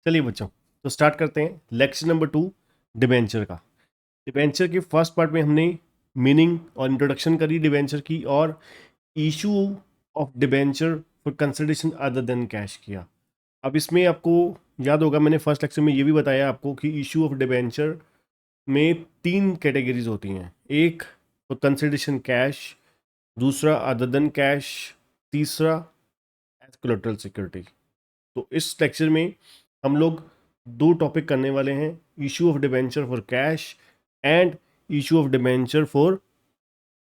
चलिए बच्चों, तो स्टार्ट करते हैं लेक्चर नंबर 2 डिबेंचर का। डिबेंचर के फर्स्ट पार्ट में हमने मीनिंग और इंट्रोडक्शन करी डिबेंचर की, और issue of debenture for consideration other than cash किया। अब इसमें आपको याद होगा, मैंने फर्स्ट लेक्चर में ये भी बताया आपको कि इशू ऑफ डिबेंचर में 3 कैटेगरीज होती हैं। एक फॉर कंसिडरेशन कैश, दूसरा अदर देन कैश, तीसरा एज कोलेटरल सिक्योरिटी। तो इस लेक्चर में हम लोग 2 टॉपिक करने वाले हैं, issue of debenture for cash and issue of debenture for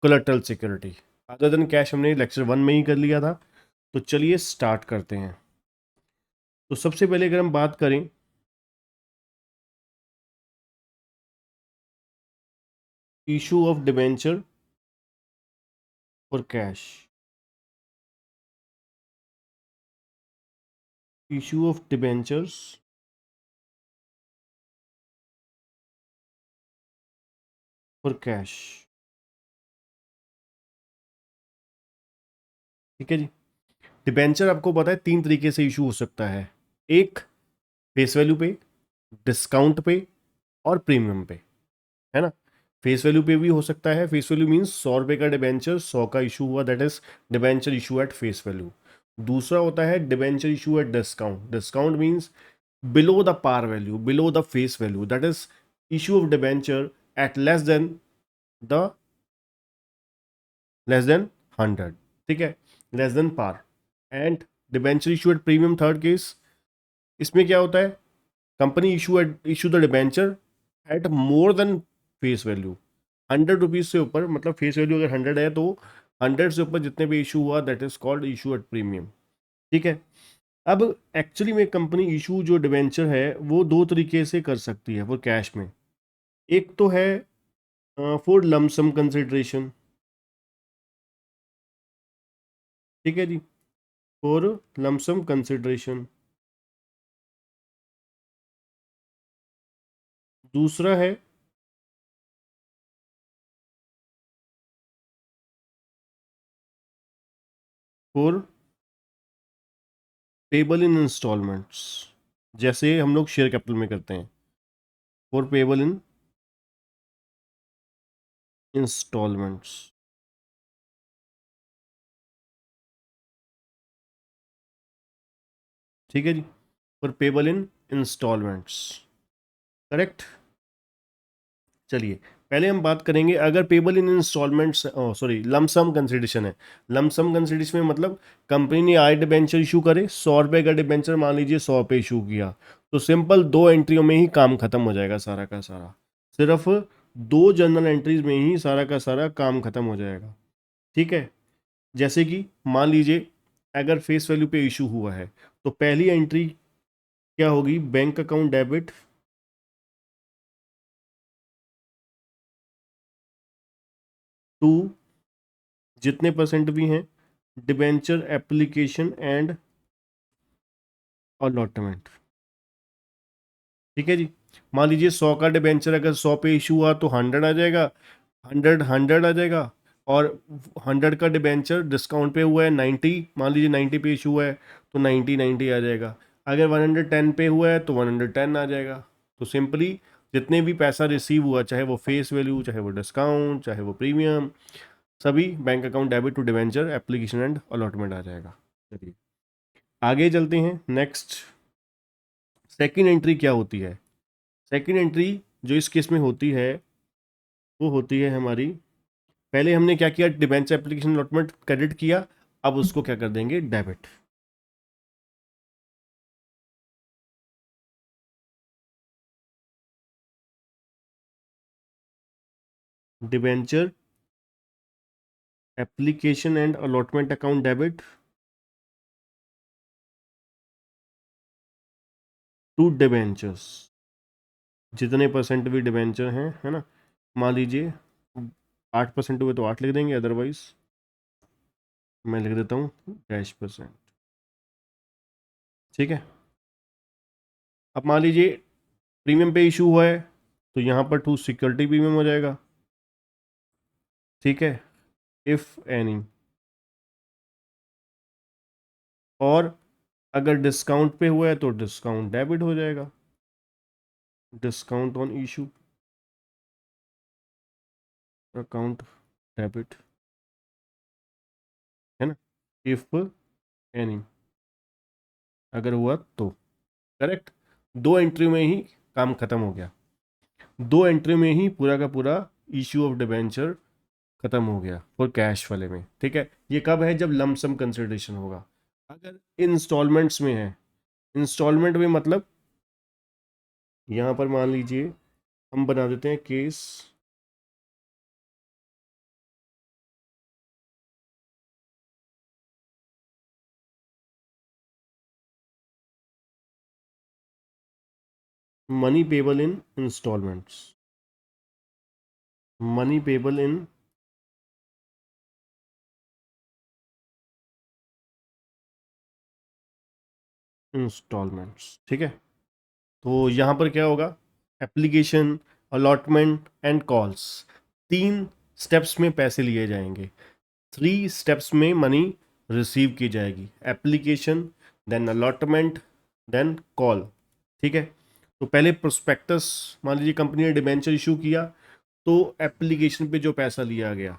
collateral security. Other than cash हमने लेक्चर 1 में ही कर लिया था। तो चलिए स्टार्ट करते हैं। तो सबसे पहले अगर हम बात करें issue of debenture for cash, issue of debentures for cash. ठीक है जी। डिबेंचर आपको पता है 3 तरीके से इशू हो सकता है। एक फेस वैल्यू पे, डिस्काउंट पे और प्रीमियम पे, है ना। फेस वैल्यू पे भी हो सकता है। फेस वैल्यू मीन्स 100 रुपये का डिबेंचर 100 का इशू हुआ, that is debenture issue at face value. दूसरा होता है debenture issue at discount. Discount means below the par value, below the face value, that is issue of debenture at the less than 100। ठीक है, less than par. And debenture issue at premium, third case. इसमें क्या होता है, company issue the debenture at more than face value. 100 rupees से ऊपर, मतलब face value अगर 100 है तो 100 से ऊपर जितने भी इशू हुआ, that is called issue at premium. ठीक है। अब एक्चुअली में कंपनी इशू जो डिबेंचर है वो 2 तरीके से कर सकती है वो कैश में। एक तो है फॉर लमसम कंसिडरेशन। ठीक है जी, फॉर लमसम कंसिडरेशन। दूसरा है फॉर पेबल इन इंस्टॉलमेंट्स, जैसे हम लोग शेयर कैपिटल में करते हैं, फॉर पेबल इन इंस्टॉलमेंट्स। ठीक है जी, for payable in installments. Correct. चलिए पहले हम बात करेंगे, अगर payable in installments, sorry lump sum consideration है। लमसम कंसिडरेशन में मतलब कंपनी ने आए डिबेंचर इशू करे, 100 रुपये का डिबेंचर मान लीजिए 100 पे इशू किया, तो सिंपल 2 एंट्रियों में ही काम खत्म हो जाएगा सारा का सारा। सिर्फ 2 जर्नल एंट्रीज में ही सारा का सारा काम खत्म हो जाएगा। ठीक है। जैसे कि मान लीजिए अगर फेस वैल्यू पे इशू हुआ है, तो पहली एंट्री क्या होगी, बैंक अकाउंट डेबिट टू जितने परसेंट भी हैं डिबेंचर एप्लीकेशन एंड अलॉटमेंट। ठीक है जी। मान लीजिए 100 का डिबेंचर अगर 100 पे इशू हुआ तो 100 आ जाएगा, 100 आ जाएगा। और 100 का डिबेंचर डिस्काउंट पे हुआ है 90, मान लीजिए 90 पे इशू हुआ है तो 90 आ जाएगा। अगर 110 पे हुआ है तो 110 आ जाएगा। तो सिंपली जितने भी पैसा रिसीव हुआ, चाहे वो फेस वैल्यू, चाहे वो डिस्काउंट, चाहे वो प्रीमियम, सभी bank account debit to debenture application and allotment आ जाएगा। चलिए आगे चलते हैं। नेक्स्ट, सेकंड एंट्री क्या होती है। सेकंड एंट्री जो इस केस में होती है वो होती है हमारी, पहले हमने क्या किया, डिबेंचर एप्लीकेशन अलॉटमेंट क्रेडिट किया, अब उसको क्या कर देंगे, debit. Debenture application and allotment account debit to debentures, जितने परसेंट भी डिबेंचर हैं, है ना। मान लीजिए 8% हुए तो 8 लिख देंगे, अदरवाइज मैं लिख देता हूँ -%। ठीक है। अब मान लीजिए प्रीमियम पे इशू हुआ है तो यहाँ पर टू सिक्योरिटी प्रीमियम हो जाएगा। ठीक है, इफ एनी। और अगर डिस्काउंट पे हुआ है तो डिस्काउंट डेबिट हो जाएगा, discount on issue account debit, है ना। इफ एनी, अगर हुआ तो, करेक्ट। दो एंट्री में ही काम खत्म हो गया, दो एंट्री में ही पूरा का पूरा इशू ऑफ डिबेंचर खत्म हो गया फॉर कैश वाले में, ठीक है। ये कब है, जब लमसम कंसिडरेशन होगा। अगर इंस्टॉलमेंट्स में है, इंस्टॉलमेंट में मतलब यहाँ पर मान लीजिए हम बना देते हैं case money payable in instalments, money payable in installments, ठीक है। तो यहाँ पर क्या होगा, एप्लीकेशन, अलॉटमेंट एंड कॉल्स, तीन स्टेप्स में पैसे लिए जाएंगे, थ्री स्टेप्स में मनी रिसीव की जाएगी, application, then allotment, then call, ठीक है। तो पहले प्रोस्पेक्टस, मान लीजिए कंपनी ने डिबेंचर इशू किया, तो एप्लीकेशन पे जो पैसा लिया गया,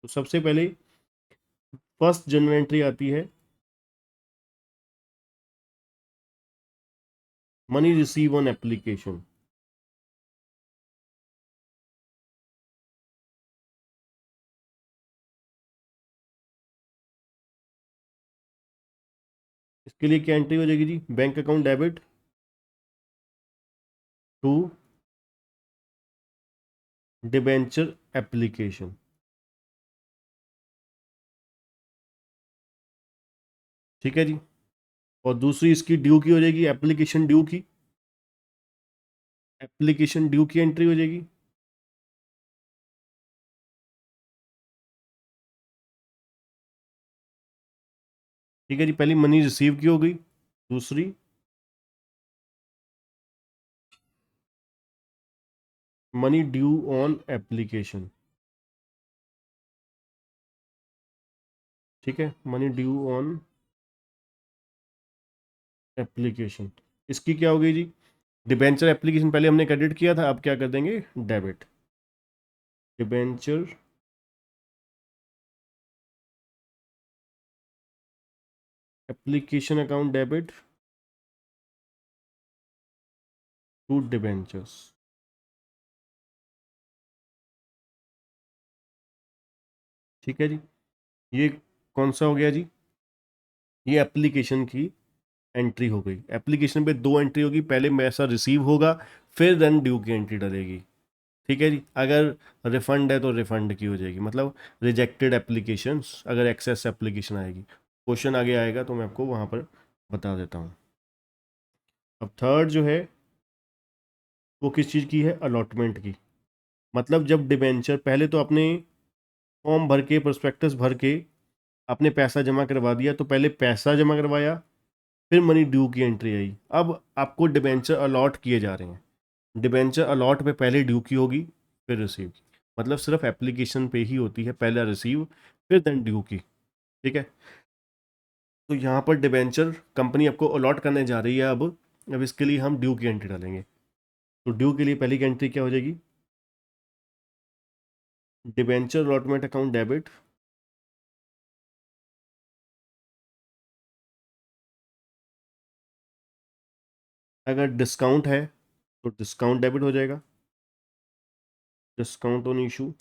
तो सबसे पहले फर्स्ट जनरल एंट्री आती है मनी रिसीव ऑन एप्लीकेशन, इसके लिए क्या एंट्री हो जाएगी जी, bank account debit to debenture application, ठीक है जी। और दूसरी इसकी ड्यू की हो जाएगी, एप्लीकेशन ड्यू की, एप्लीकेशन ड्यू की एंट्री हो जाएगी, ठीक है जी। पहली मनी रिसीव की हो गई, दूसरी मनी ड्यू ऑन एप्लीकेशन, ठीक है, मनी ड्यू ऑन एप्लीकेशन। इसकी क्या हो गई जी, डिबेंचर एप्लीकेशन पहले हमने क्रेडिट किया था, अब क्या कर देंगे, debit, debenture application account debit to debentures, ठीक है जी। ये कौन सा हो गया जी, ये एप्लीकेशन की एंट्री हो गई। एप्लीकेशन पे दो एंट्री होगी, पहले पैसा रिसीव होगा, फिर देन ड्यू की एंट्री डलेगी, ठीक है जी। अगर रिफंड है तो रिफंड की हो जाएगी, मतलब रिजेक्टेड एप्लीकेशंस, अगर एक्सेस एप्लीकेशन आएगी, क्वेश्चन आगे आएगा तो मैं आपको वहाँ पर बता देता हूँ। अब थर्ड जो है वो किस चीज़ की है, अलॉटमेंट की। मतलब जब डिबेंचर, पहले तो आपने फॉर्म भर के, प्रोस्पेक्टस भर के आपने पैसा जमा करवा दिया, तो पहले पैसा जमा करवाया, फिर मनी ड्यू की एंट्री आई। अब आपको डिबेंचर अलॉट किए जा रहे हैं, डिबेंचर अलॉट पे पहले ड्यू की होगी, फिर रिसीव की, मतलब सिर्फ एप्लीकेशन पे ही होती है, पहले रिसीव फिर देन ड्यू की, ठीक है। तो यहाँ पर डिबेंचर कंपनी आपको अलॉट करने जा रही है, अब इसके लिए हम ड्यू की एंट्री डालेंगे। तो ड्यू के लिए पहली की एंट्री क्या हो जाएगी, डिबेंचर अलॉटमेंट अकाउंट डेबिट, अगर डिस्काउंट है तो डिस्काउंट डेबिट हो जाएगा, डिस्काउंट ऑन इशू,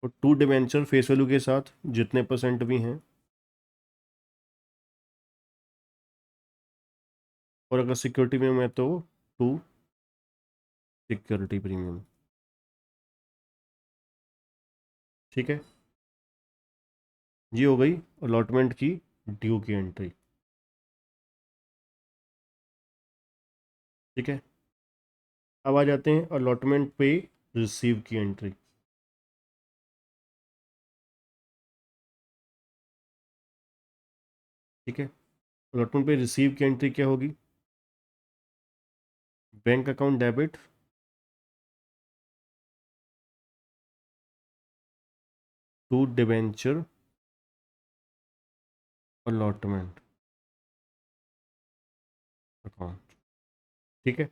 और टू डिबेंचर फेस वैल्यू के साथ जितने परसेंट भी हैं, और अगर सिक्योरिटी में है तो टू सिक्योरिटी प्रीमियम, ठीक है। ये हो गई अलॉटमेंट की ड्यू की एंट्री, ठीक है। अब आ जाते हैं अलॉटमेंट पे रिसीव की एंट्री, ठीक है। अलॉटमेंट पे रिसीव की एंट्री क्या होगी, bank account debit to debenture allotment account. ठीक है,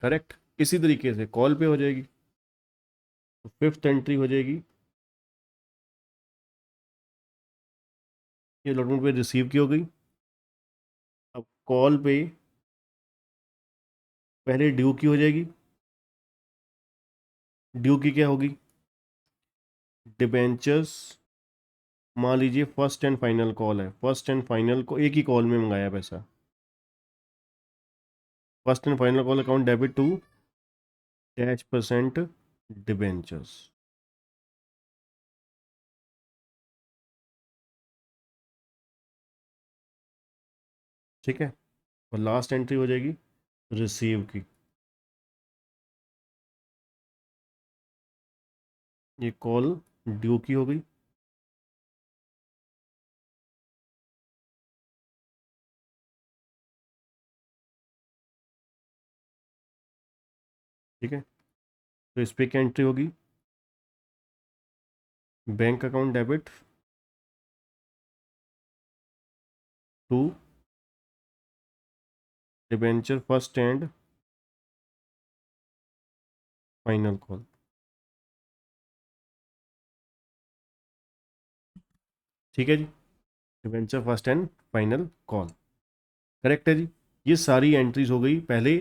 करेक्ट। इसी तरीके से कॉल पे हो जाएगी, तो फिफ्थ एंट्री हो जाएगी, ये अलॉटमेंट पे रिसीव की हो गई। अब कॉल पे पहले ड्यू की हो जाएगी। ड्यू की क्या होगी? डिबेंचर्स, मान लीजिए फर्स्ट एंड फाइनल कॉल है, फर्स्ट एंड फाइनल को एक ही कॉल में मंगाया पैसा। First and final call account debit to dash percent debentures. ठीक है, और लास्ट एंट्री हो जाएगी रिसीव की। ये कॉल ड्यू की हो गई। ठीक है, तो इस पे क्या एंट्री होगी? Bank account debit to debenture first and final call. ठीक है जी, debenture first and final call, correct है जी। ये सारी एंट्रीज हो गई। पहले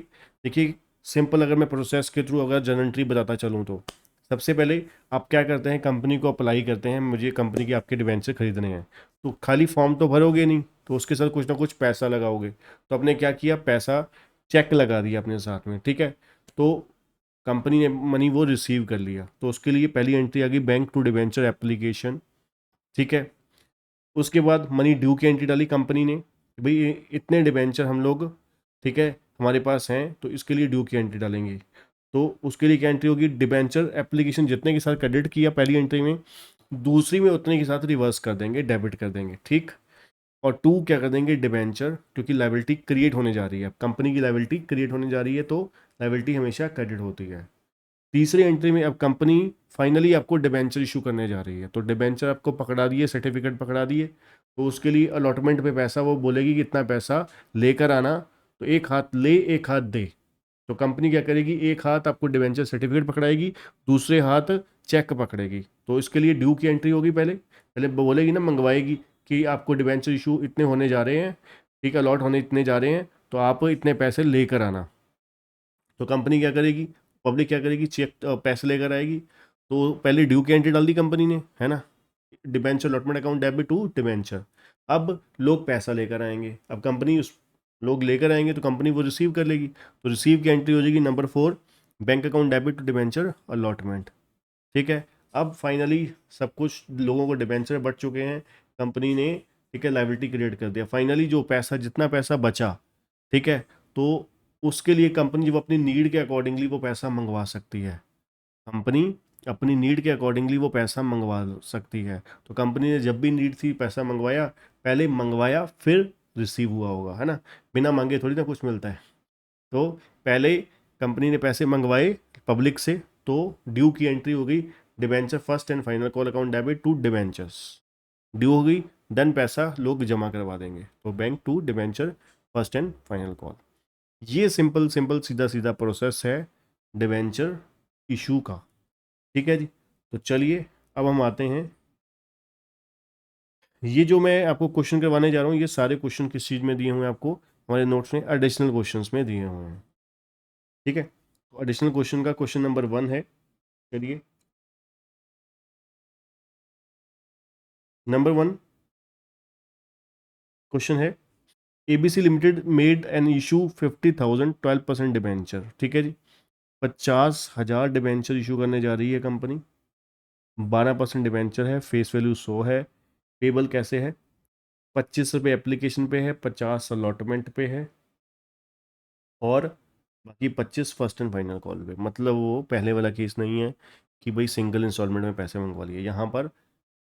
देखिए, सिंपल अगर मैं प्रोसेस के थ्रू अगर जनरल एंट्री बताता चलूँ तो सबसे पहले आप क्या करते हैं, कंपनी को अप्लाई करते हैं, मुझे कंपनी के आपके डिबेंचर खरीदने हैं। तो खाली फॉर्म तो भरोगे नहीं, तो उसके साथ कुछ ना कुछ पैसा लगाओगे। तो आपने क्या किया, पैसा चेक लगा दिया अपने साथ में। ठीक है, तो कंपनी ने मनी वो रिसीव कर लिया, तो उसके लिए पहली एंट्री आ गई बैंक टू डिबेंचर एप्लीकेशन। ठीक है, उसके बाद मनी ड्यू की एंट्री डाली कंपनी ने, भाई इतने डिबेंचर हम लोग, ठीक है, हमारे पास हैं, तो इसके लिए ड्यू की एंट्री डालेंगे। तो उसके लिए क्या एंट्री होगी, डिबेंचर एप्लीकेशन जितने के साथ क्रेडिट किया पहली एंट्री में, दूसरी में उतने के साथ रिवर्स कर देंगे, डेबिट कर देंगे। ठीक, और टू क्या कर देंगे, डिबेंचर, क्योंकि लाइबिलिटी क्रिएट होने जा रही है, कंपनी की लाइबिलिटी क्रिएट होने जा रही है, तो लाइबिलिटी हमेशा क्रेडिट होती है। तीसरी एंट्री में अब कंपनी फाइनली आपको डिबेंचर इशू करने जा रही है, तो डिबेंचर आपको पकड़ा दिए, सर्टिफिकेट पकड़ा दिए, तो उसके लिए अलॉटमेंट पे पैसा वो बोलेगी कि इतना पैसा लेकर आना, तो एक हाथ ले एक हाथ दे। तो कंपनी क्या करेगी, एक हाथ आपको डिबेंचर सर्टिफिकेट पकड़ाएगी, दूसरे हाथ चेक पकड़ेगी। तो इसके लिए ड्यू की एंट्री होगी, पहले पहले बोलेगी ना, मंगवाएगी कि आपको डिबेंचर इशू इतने होने जा रहे हैं, ठीक है, अलॉट होने इतने जा रहे हैं, तो आप इतने पैसे लेकर आना। तो कंपनी क्या करेगी, पब्लिक क्या करेगी, चेक पैसे लेकर आएगी। तो पहले ड्यू की एंट्री डाल दी कंपनी ने, है ना, debenture allotment account debit to debenture. अब लोग पैसा लेकर आएंगे, अब कंपनी उस लोग लेकर आएंगे तो कंपनी वो रिसीव कर लेगी, तो रिसीव की एंट्री हो जाएगी number 4, bank account debit to debenture allotment. ठीक है, अब फाइनली सब कुछ लोगों को डिबेंचर बढ़ चुके हैं, कंपनी ने, ठीक है, लाइबिलिटी क्रिएट कर दिया। फाइनली जो पैसा, जितना पैसा बचा, ठीक है, तो उसके लिए कंपनी जब अपनी नीड के अकॉर्डिंगली वो पैसा मंगवा सकती है। कंपनी अपनी नीड के अकॉर्डिंगली वो पैसा मंगवा सकती है। तो कंपनी ने जब भी नीड थी पैसा मंगवाया, पहले मंगवाया फिर रिसीव हुआ होगा, है ना, बिना मांगे थोड़ी ना कुछ मिलता है। तो पहले कंपनी ने पैसे मंगवाए पब्लिक से, तो ड्यू की एंट्री हो गई, debenture first and final call account debit to debentures. Due हो गई, देन पैसा लोग जमा करवा देंगे, तो bank to debenture first and final call. ये सिंपल सिंपल सीधा सीधा प्रोसेस है डिबेंचर इशू का। ठीक है जी, तो चलिए अब हम आते हैं, ये जो मैं आपको क्वेश्चन करवाने जा रहा हूँ, ये सारे क्वेश्चन किस चीज़ में दिए हुए हैं आपको, हमारे नोट्स में एडिशनल क्वेश्चंस में दिए हुए हैं। ठीक है, तो एडिशनल क्वेश्चन का क्वेश्चन नंबर 1 है, चलिए नंबर 1 क्वेश्चन है, ABC limited made an issue 50,000 12% debenture. ठीक है जी, 50,000 डिबेंचर इशू करने जा रही है कंपनी, 12% डिबेंचर है, फेस वैल्यू 100 है, पेबल कैसे है, 25 रुपये एप्लीकेशन पे है, 50 अलॉटमेंट पे है, और बाकी 25 फर्स्ट एंड फाइनल कॉल पे। मतलब वो पहले वाला केस नहीं है कि भाई सिंगल इंस्टॉलमेंट में पैसे मंगवा लिए, यहाँ पर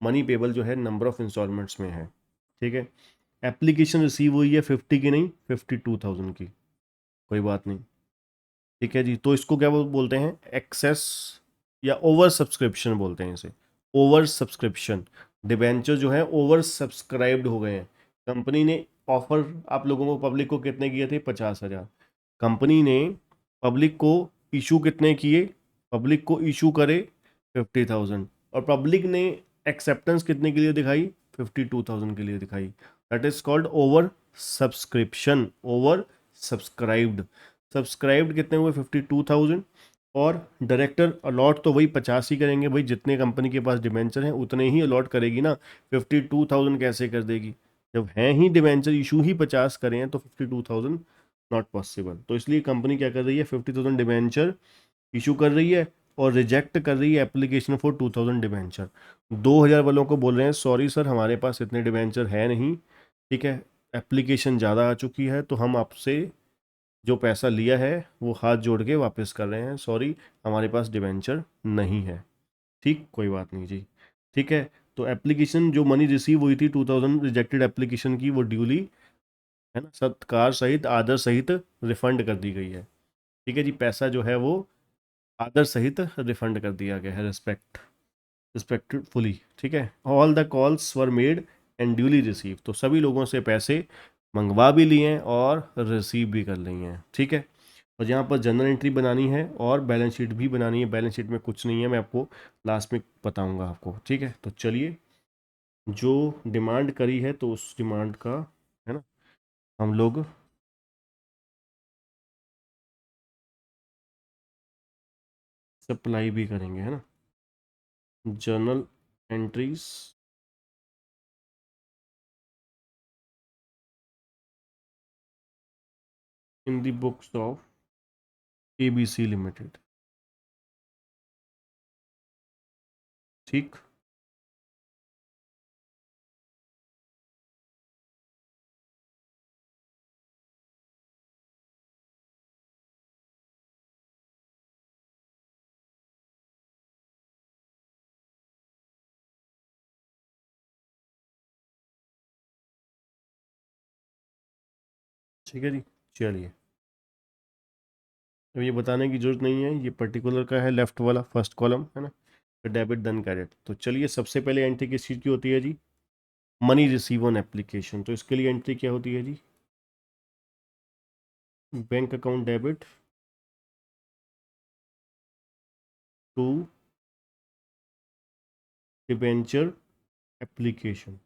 मनी पेबल जो है नंबर ऑफ इंस्टॉलमेंट्स में है। ठीक है, एप्लीकेशन रिसीव हुई है 50 की नहीं, 52,000 की, कोई बात नहीं। ठीक है जी, तो इसको क्या बोलते हैं, एक्सेस या ओवर सब्सक्रिप्शन बोलते हैं इसे, ओवर सब्सक्रिप्शन। डिबेंचर जो है ओवर सब्सक्राइब्ड हो गए हैं। कंपनी ने ऑफर आप लोगों को, पब्लिक को कितने किए थे? 50,000। कंपनी ने पब्लिक को इशू कितने किए? पब्लिक को इशू करे 50,000, और पब्लिक ने एक्सेप्टेंस कितने के लिए दिखाई? 52,000 के लिए दिखाई। That is called over subscription, over subscribed. Subscribed कितने हुए? 52,000। और डायरेक्टर अलॉट तो वही 50 ही करेंगे भाई, जितने कंपनी के पास डिबेंचर हैं उतने ही अलॉट करेगी ना। 52,000 कैसे कर देगी? जब हैं ही डिबेंचर इशू ही 50 करें हैं तो 52,000 नॉट पॉसिबल। तो इसलिए कंपनी क्या कर रही है? 50,000 डिबेंचर इशू कर रही है और रिजेक्ट कर रही है एप्लीकेशन फॉर 2,000 डिबेंचर। 2,000 वालों को बोल रहे हैं सॉरी सर, हमारे पास इतने डिबेंचर है नहीं, ठीक है, एप्लीकेशन ज़्यादा आ चुकी है, तो हम आपसे जो पैसा लिया है वो हाथ जोड़ के वापस कर रहे हैं, सॉरी हमारे पास डिबेंचर नहीं है। ठीक, कोई बात नहीं जी, ठीक है। तो एप्लीकेशन जो मनी रिसीव हुई थी 2,000 रिजेक्टेड एप्लीकेशन की, वो ड्यूली, है ना, सत्कार सहित आदर सहित रिफंड कर दी गई है। ठीक है जी, पैसा जो है वो आदर सहित रिफंड कर दिया गया है, रिस्पेक्टफुली। ठीक है, all the calls were made and duly receive. तो सभी लोगों से पैसे मंगवा भी लिए हैं और रिसीव भी कर लिए हैं। ठीक है, और यहाँ पर जनरल एंट्री बनानी है और बैलेंस शीट भी बनानी है। बैलेंस शीट में कुछ नहीं है, मैं आपको लास्ट में बताऊंगा आपको। ठीक है, तो चलिए, जो डिमांड करी है तो उस डिमांड का, है ना, हम लोग सप्लाई भी करेंगे, है ना। Journal entries in the books of ABC limited. ठीक, ठीक है जी, चलिए। अब ये बताने की जरूरत नहीं है, ये पर्टिकुलर का है, लेफ्ट वाला फर्स्ट कॉलम, है ना, डेबिट देन क्रेडिट। तो चलिए, सबसे पहले एंट्री किस चीज़ की होती है जी? Money receive on application. तो इसके लिए एंट्री क्या होती है जी? Bank account debit to debenture application.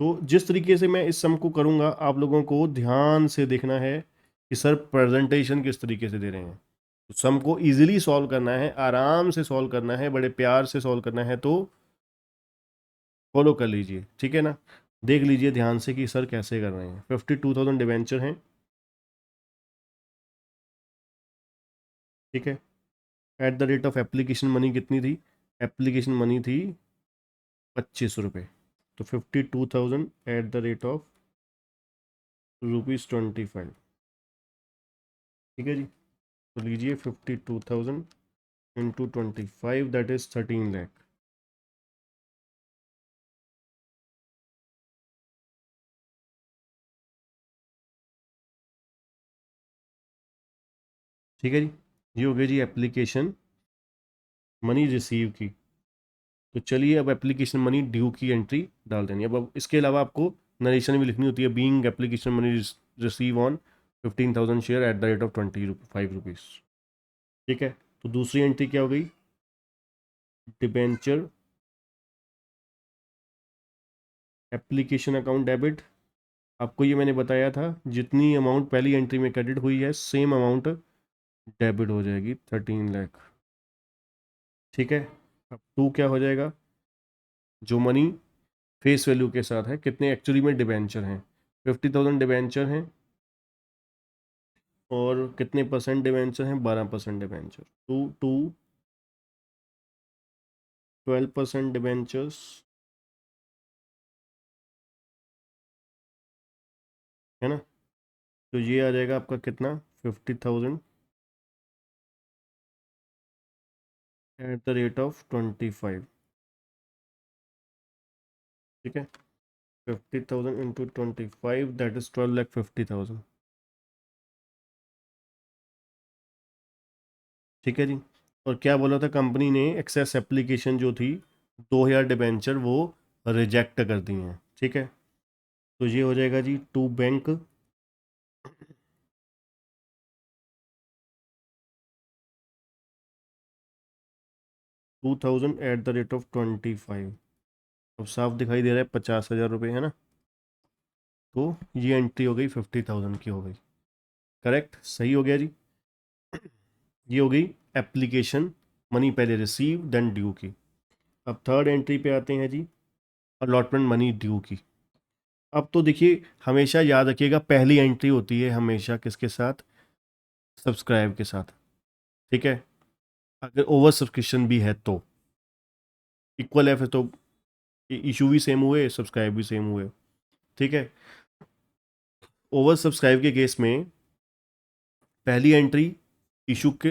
तो जिस तरीके से मैं इस सम को करूंगा, आप लोगों को ध्यान से देखना है कि सर प्रेजेंटेशन किस तरीके से दे रहे हैं। तो सम को इजीली सॉल्व करना है, आराम से सॉल्व करना है, बड़े प्यार से सॉल्व करना है, तो फॉलो कर लीजिए, ठीक है ना। देख लीजिए ध्यान से कि सर कैसे कर रहे हैं। 52,000 डिवेंचर हैं, ठीक है। Eight the rate of application money कितनी थी? एप्लीकेशन मनी थी 25 रुपये। तो 52,000 एट द रेट ऑफ ₹25। ठीक है जी, तो लीजिए 52,000 इंटू 25, दैट इज 13 लाख। ठीक है जी, ये हो गया जी एप्लीकेशन मनी रिसीव की। तो चलिए, अब एप्लीकेशन मनी ड्यू की एंट्री डाल देनी है। अब इसके अलावा आपको नरेशन भी लिखनी होती है, being application money receive on 15,000 share eight the rate of 25 rupees. ठीक है, तो दूसरी एंट्री क्या हो गई? Debenture application account debit. आपको ये मैंने बताया था, जितनी अमाउंट पहली एंट्री में क्रेडिट हुई है सेम अमाउंट डेबिट हो जाएगी, 13 लाख। ठीक है, अब टू क्या हो जाएगा? जो मनी फेस वैल्यू के साथ है, कितने एक्चुअली में डिबेंचर हैं? 50,000 डिबेंचर हैं, और कितने परसेंट डिबेंचर हैं? 12% डिबेंचर। टू टू 12% डिबेंचर्स, है ना। तो ये आ जाएगा आपका कितना? 50,000 एट द रेट ऑफ 25। ठीक है, 50,000 इंटू 25, दैट इज 12,50,000। ठीक है जी, और क्या बोला था कंपनी ने, एक्सेस एप्लीकेशन जो थी 2000 डिबेंचर वो रिजेक्ट कर दी हैं। ठीक है, तो ये हो जाएगा जी टू बैंक 2000 @ 25। अब साफ दिखाई दे रहा है 50,000 रुपये, है ना। तो ये एंट्री हो गई 50,000 की हो गई। करेक्ट, सही हो गया जी। ये हो गई एप्लीकेशन, मनी पहले रिसीव देन ड्यू की। अब थर्ड एंट्री पे आते हैं जी, अलॉटमेंट मनी ड्यू की। अब तो देखिए, हमेशा याद रखिएगा पहली एंट्री होती है हमेशा किसके साथ, सब्सक्राइब के साथ। ठीक है, अगर ओवर सब्सक्रिप्शन भी है तो इक्वल है, फिर तो इशू भी सेम हुए, सब्सक्राइब भी सेम हुए। ठीक है, ओवर सब्सक्राइब के केस में पहली एंट्री इशू के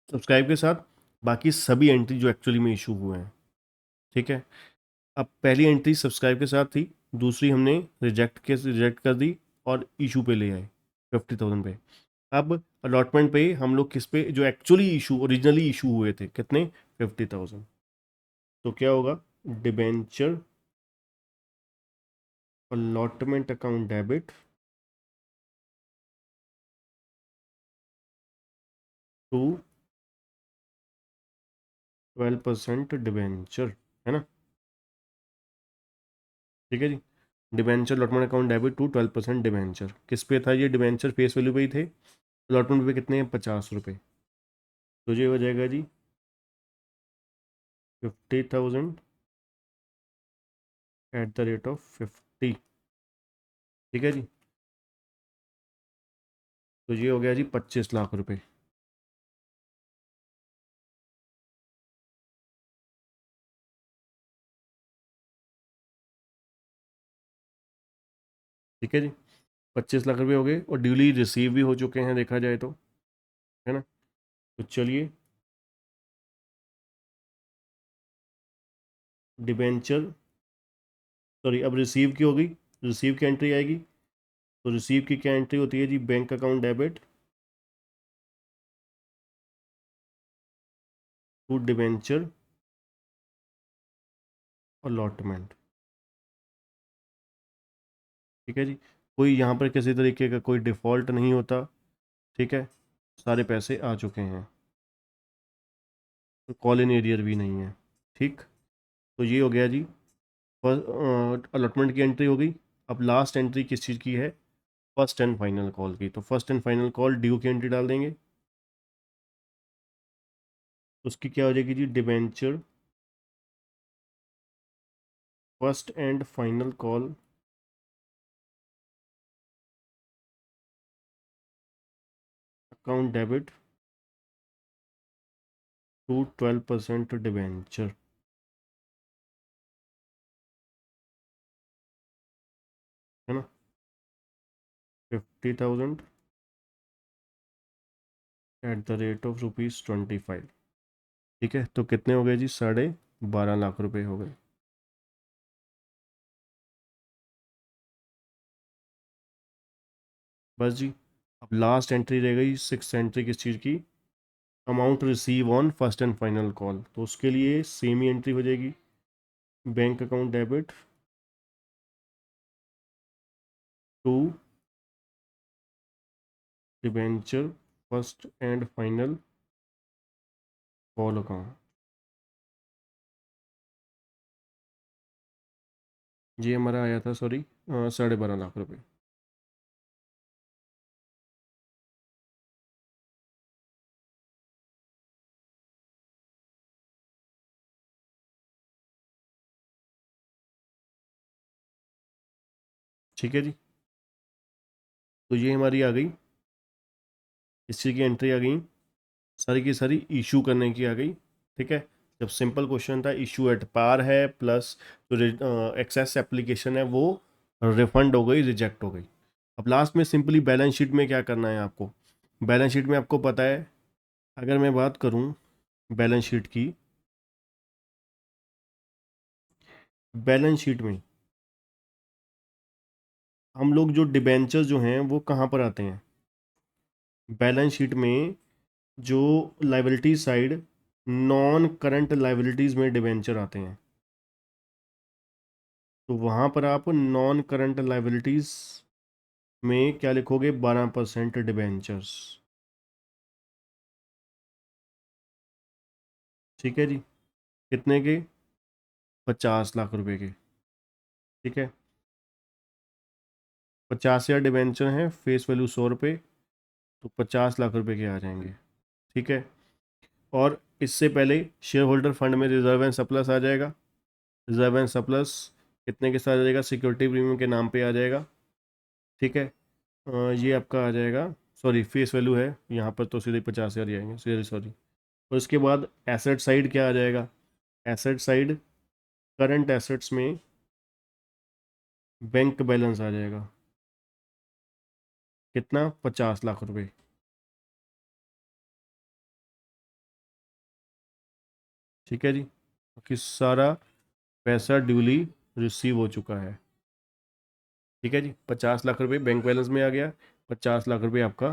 सब्सक्राइब के साथ, बाकी सभी एंट्री जो एक्चुअली में इशू हुए हैं। ठीक है, अब पहली एंट्री सब्सक्राइब के साथ थी, दूसरी हमने रिजेक्ट कर दी और इशू पे ले आए 50,000 पे। अब अलॉटमेंट पे हम लोग किस पे, जो एक्चुअली इशू ओरिजिनली इशू हुए थे कितने, 50,000। तो क्या होगा, debenture allotment account debit to 12% debenture, है ना। ठीक है जी, debenture allotment account debit to 12% debenture, किस पे था ये, डिबेंचर फेस वैल्यू पे ही थे। अलॉटमेंट पे कितने हैं, 50 रुपये। तो ये हो जाएगा जी 50,000 @50। ठीक है जी, तो ये हो गया जी 25 लाख रुपए। ठीक है जी, 25 लाख रुपए हो गए और ड्यूली रिसीव भी हो चुके हैं देखा जाए तो, है ना। तो चलिए, डिबेंचर, सॉरी, अब रिसीव की होगी, रिसीव की एंट्री आएगी। तो रिसीव की क्या एंट्री होती है जी, bank account debit to debenture allotment. ठीक है जी, कोई यहाँ पर किसी तरीके का कोई डिफ़ॉल्ट नहीं होता। ठीक है, सारे पैसे आ चुके हैं, तो कॉल इन एरियर भी नहीं है। ठीक, तो ये हो गया जी, अलॉटमेंट की एंट्री हो गई। अब लास्ट एंट्री किस चीज़ की है, फर्स्ट एंड फाइनल कॉल की। तो first and final call due की एंट्री डाल देंगे। उसकी क्या हो जाएगी जी, debenture first and final call account debit to 12% debenture, है ना। 50,000 @रुपीज़ 25। ठीक है, तो कितने हो गए जी, 12.5 लाख रुपए हो गए। बस जी, अब लास्ट एंट्री रह गई, सिक्स एंट्री किस चीज़ की, amount receive on first and final call. तो उसके लिए सेम ही एंट्री हो जाएगी, bank account debit to debenture first and final call account. ये हमारा आया था, सॉरी, 12.5 लाख रुपए। ठीक है जी, तो ये हमारी आ गई, इस चीज़ की एंट्री आ गई, सारी की सारी इशू करने की आ गई। ठीक है, जब सिंपल क्वेश्चन था, इशू एट पार है प्लस जो एक्सेस एप्लीकेशन है वो रिफंड हो गई, रिजेक्ट हो गई। अब लास्ट में सिंपली बैलेंस शीट में क्या करना है आपको, बैलेंस शीट में आपको पता है, अगर मैं बात करूं बैलेंस शीट की, बैलेंस शीट में हम लोग जो डिबेंचर जो हैं वो कहाँ पर आते हैं, बैलेंस शीट में जो liability side non current liabilities में डिबेंचर आते हैं, तो वहाँ पर आप नॉन करंट लाइबिलिटीज़ में क्या लिखोगे, 12% डिबेंचर्स। ठीक है जी, कितने के, 50 लाख रुपए के। ठीक है, 50,000 डिबेंचर हैं, फेस वैल्यू 100 रुपये, तो 50 लाख रुपए के आ जाएंगे। ठीक है, और इससे पहले शेयर होल्डर फंड में रिजर्व एंड सरप्लस आ जाएगा। रिजर्व एंड सरप्लस कितने के साथ आ जाएगा, सिक्योरिटी प्रीमियम के नाम पे आ जाएगा। ठीक है, ये आपका आ जाएगा, सॉरी फेस वैल्यू है यहाँ पर, तो सीधे 50,000 ही आएंगे, सॉरी सॉरी। और उसके बाद एसेट साइड क्या आ जाएगा, एसेट साइड करंट एसेट्स में बैंक बैलेंस आ जाएगा, कितना, 50 लाख रुपए। ठीक है जी, कि सारा पैसा ड्यूली रिसीव हो चुका है। ठीक है जी, 50 लाख रुपए बैंक बैलेंस में आ गया, 50 लाख रुपए आपका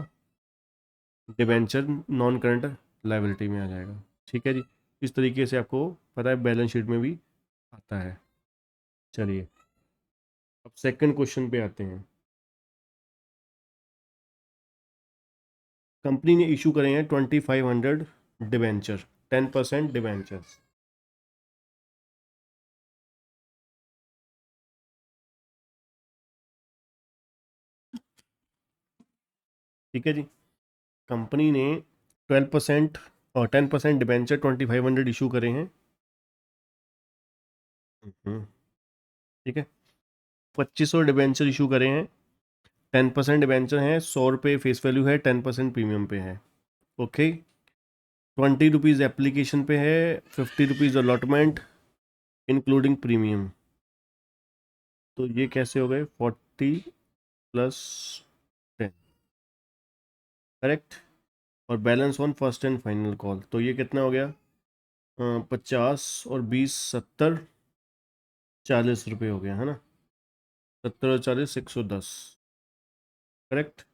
डिबेंचर नॉन करंट लाइबिलिटी में आ जाएगा। ठीक है जी, इस तरीके से आपको पता है बैलेंस शीट में भी आता है। चलिए, अब सेकंड क्वेश्चन पे आते हैं। कंपनी ने इशू करे हैं 2500 डिबेंचर, 10% डिबेंचर्स। ठीक है जी, कंपनी ने 12% और 10% डिबेंचर 2500 इशू करे हैं। ठीक है, 2500 डिबेंचर इशू करे हैं, 10% डिबेंचर हैं, 100 रुपये फेस वैल्यू है, 10% प्रीमियम पे है। ओके, 20 रुपीज़ एप्लीकेशन पे है, 50 रुपीज़ अलॉटमेंट इंक्लूडिंग प्रीमियम। तो ये कैसे हो गए, 40 + 10, करेक्ट। और balance on first and final call, तो ये कितना हो गया, 50 और 20, 70, 40 रुपये हो गया है ना, 70 और 40, 110, करेक्ट।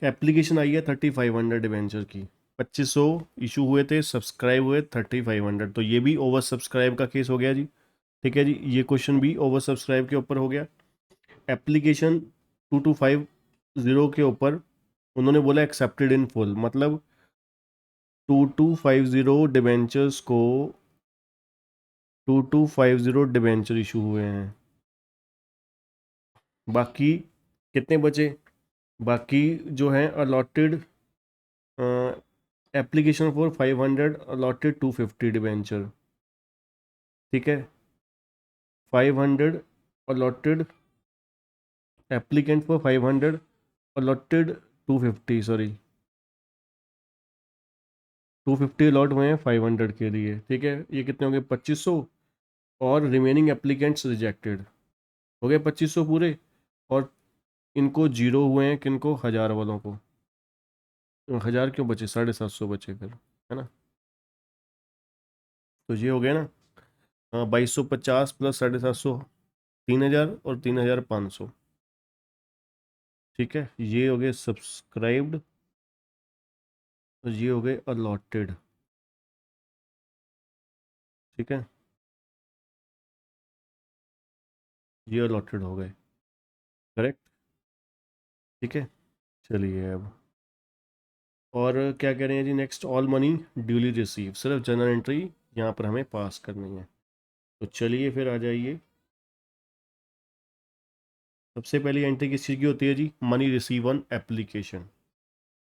एप्लीकेशन आई है 3500 डिवेंचर की, 2500 इशू हुए थे, सब्सक्राइब हुए 3500, तो ये भी ओवर सब्सक्राइब का केस हो गया जी। ठीक है जी, ये क्वेश्चन भी ओवर सब्सक्राइब के ऊपर हो गया। एप्लीकेशन 2250 के ऊपर उन्होंने बोला एक्सेप्टेड इन फुल, मतलब 2250 डिबेंचर्स को 2250 डिबेंचर इशू हुए हैं। बाकी कितने बचे, बाकी जो है allotted application for 500, allotted 250 debenture. ठीक है, 500 allotted, applicant for 500, allotted 250, sorry 250 allot हुए हैं 500 के लिए। ठीक है, ये कितने होंगे, 2500, और रिमेनिंग एप्लीकेंट्स रिजेक्टेड, हो गए 2500 पूरे। और इनको जीरो हुए हैं, किनको, 1000 वालों को। 1000 क्यों बचे, 750 बचे फिर, है ना। तो ये हो गया ना, 2250 + 750, 3000, और 3500। ठीक है, ये हो गए सब्सक्राइब्ड, और ये हो गए अलॉटेड। ठीक है, ये अलॉटेड हो गए, करेक्ट। ठीक है, चलिए अब, और क्या कह रहे हैं जी, next, all money duly receive, सिर्फ जनरल एंट्री यहाँ पर हमें पास करनी है। तो चलिए फिर आ जाइए, सबसे पहली एंट्री किस चीज़ की होती है जी, मनी रिसीव ऑन एप्लीकेशन।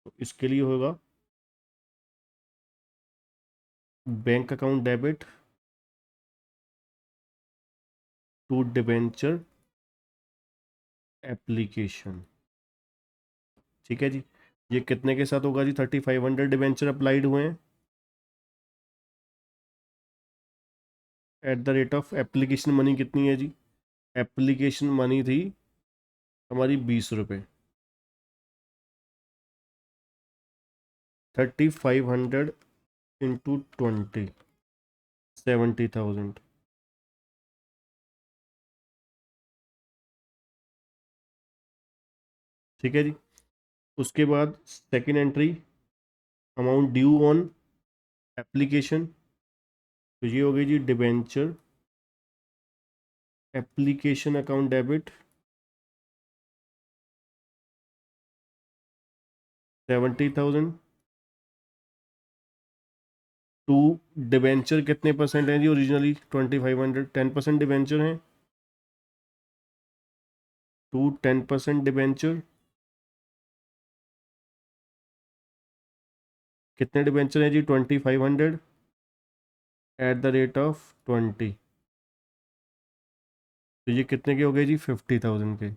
तो इसके लिए होगा bank account debit to debenture application. ठीक है जी, ये कितने के साथ होगा जी, 3500 डिबेंचर अप्लाइड हुए हैं, eight the rate of application money कितनी है जी, एप्लीकेशन मनी थी हमारी 20 रुपये, 3500 इंटू 20, 70,000। ठीक है जी, उसके बाद second entry, amount due on application, तो ये हो गई जी debenture application account debit 70,000 to debenture कितने परसेंट हैं जी ओरिजिनली 2500, 10% डिबेंचर हैं टू 10% डिबेंचर, कितने डिबेंचर हैं जी 2500 एट द रेट ऑफ 20, तो ये कितने के हो गए जी 50,000 के।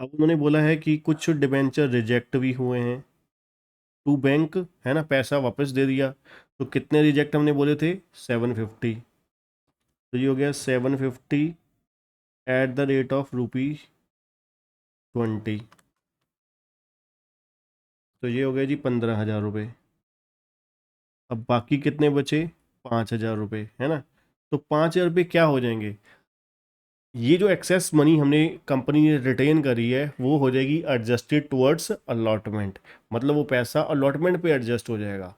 अब उन्होंने बोला है कि कुछ डिबेंचर रिजेक्ट भी हुए हैं टू बैंक, है ना, पैसा वापस दे दिया, तो कितने रिजेक्ट हमने बोले थे 750, तो ये हो गया 750 एट द रेट ऑफ ₹20, तो ये हो गया जी 15,000 रुपये। अब बाकी कितने बचे 5,000 रुपये, है ना, तो 5,000 रुपये क्या हो जाएंगे, ये जो एक्सेस मनी हमने कंपनी ने रिटेन करी है वो हो जाएगी एडजस्टेड टुवर्ड्स अलॉटमेंट, मतलब वो पैसा अलॉटमेंट पे एडजस्ट हो जाएगा।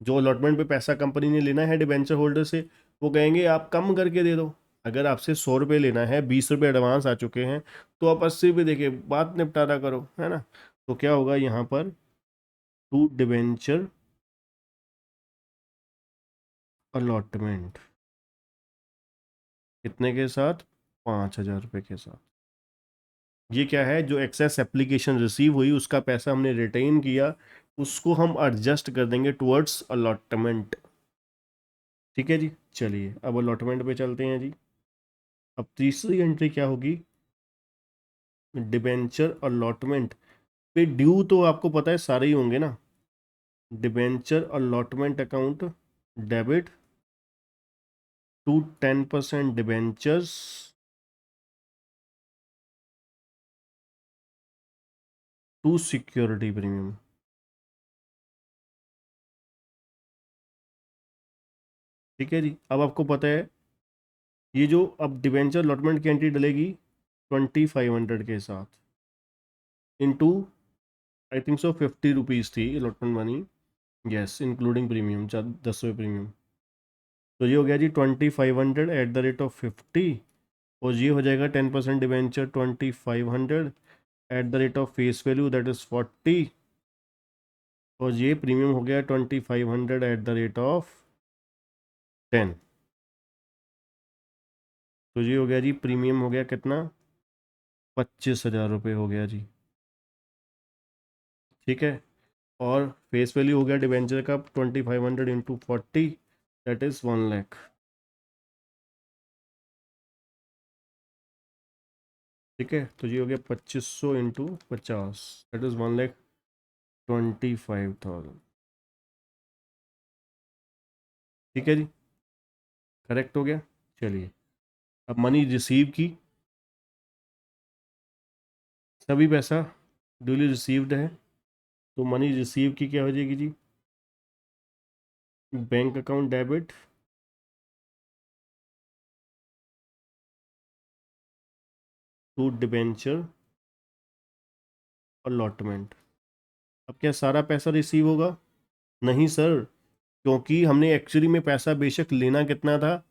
जो अलॉटमेंट पे पैसा कंपनी ने लेना है डिबेंचर होल्डर से, वो कहेंगे आप कम करके दे दो। अगर आपसे 100 रुपये लेना है, 20 रुपये एडवांस आ चुके हैं, तो आप 80 रुपये देके बात निपटारा करो, है ना। तो क्या होगा यहाँ पर, टू डिबेंचर अलॉटमेंट कितने के साथ, 5,000 रुपये के साथ। ये क्या है, जो एक्सेस एप्लीकेशन रिसीव हुई उसका पैसा हमने रिटेन किया, उसको हम एडजस्ट कर देंगे टुवर्ड्स अलॉटमेंट। ठीक है जी, चलिए अब अलॉटमेंट पे चलते हैं जी। अब तीसरी एंट्री क्या होगी, डिबेंचर अलॉटमेंट पे ड्यू तो आपको पता है सारे ही होंगे ना, debenture allotment account debit to 10% debentures to security premium. ठीक है जी, अब आपको पता है ये जो अब डिबेंचर अलॉटमेंट की एंट्री डलेगी 2500 के साथ into, I think so 50 rupees थी allotment money, yes including premium, 10 रुपये प्रीमियम, तो ये हो गया जी 2500 एट द रेट ऑफ 50, और ये हो जाएगा 10% debenture 2500 at the rate of face value that is 40, और ये प्रीमियम हो गया 2500 एट द रेट ऑफ 10, तो ये हो गया जी प्रीमियम हो गया कितना, 25,000 रुपये हो गया जी। ठीक है, और फेस वैल्यू हो गया डिवेंचर का 2500 इंटू 40, दैट इज़ 1 लाख। ठीक है, तो ये हो गया 2500 इंटू 50, दैट इज़ 1,25,000। ठीक है जी, करेक्ट हो गया। चलिए अब मनी रिसीव की, सभी पैसा ड्यूली रिसीव्ड है, तो मनी रिसीव की क्या हो जाएगी जी, bank account debit to debenture allotment. अब क्या सारा पैसा रिसीव होगा, नहीं सर, क्योंकि हमने एक्चुअली में पैसा बेशक लेना कितना था,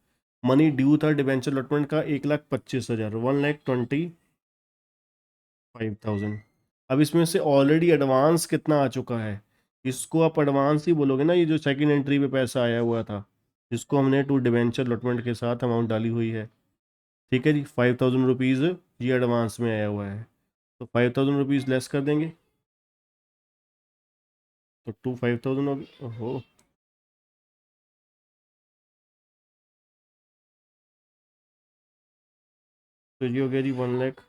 मनी ड्यू था डिबेंचर अलॉटमेंट का 1,25,000, 1,25,500। अब इसमें से ऑलरेडी एडवांस कितना आ चुका है, इसको आप एडवांस ही बोलोगे ना, ये जो सेकंड एंट्री पे पैसा आया हुआ था जिसको हमने टू डिबेंचर अलॉटमेंट के साथ अमाउंट डाली हुई है। ठीक है जी, 5,000 रुपीज़ ये एडवांस में आया हुआ है, तो 5,000 रुपीज़ लेस कर देंगे, तो 5,000 हो गया, ओहो, तो ये हो गया जी 1 लाख।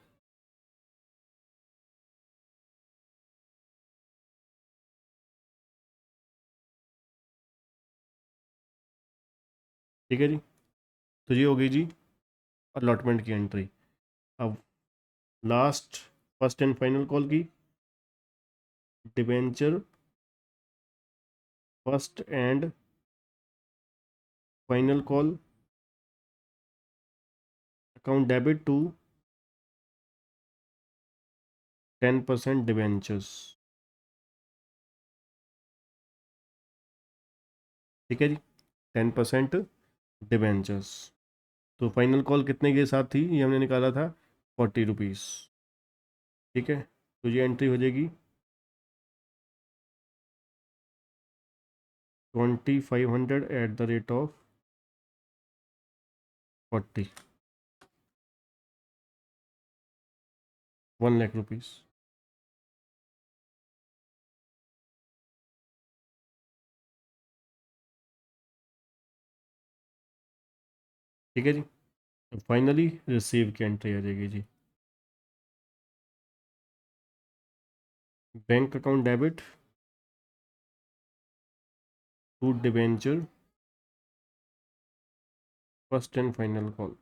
ठीक है जी, तो ये हो गई जी अलॉटमेंट की एंट्री। अब last, first and final call की, debenture first and final call account debit to 10% debentures. ठीक है जी, 10% डिबेंचर्स। तो फाइनल कॉल कितने के साथ थी ये हमने निकाला था, 40 रुपीज़। ठीक है, तो ये एंट्री हो जाएगी 2500 at the rate of 40, 1 lakh rupees. ठीक है जी, तो फाइनली रिसीव की एंट्री आ जाएगी जी। Bank account debit to debenture first and final call.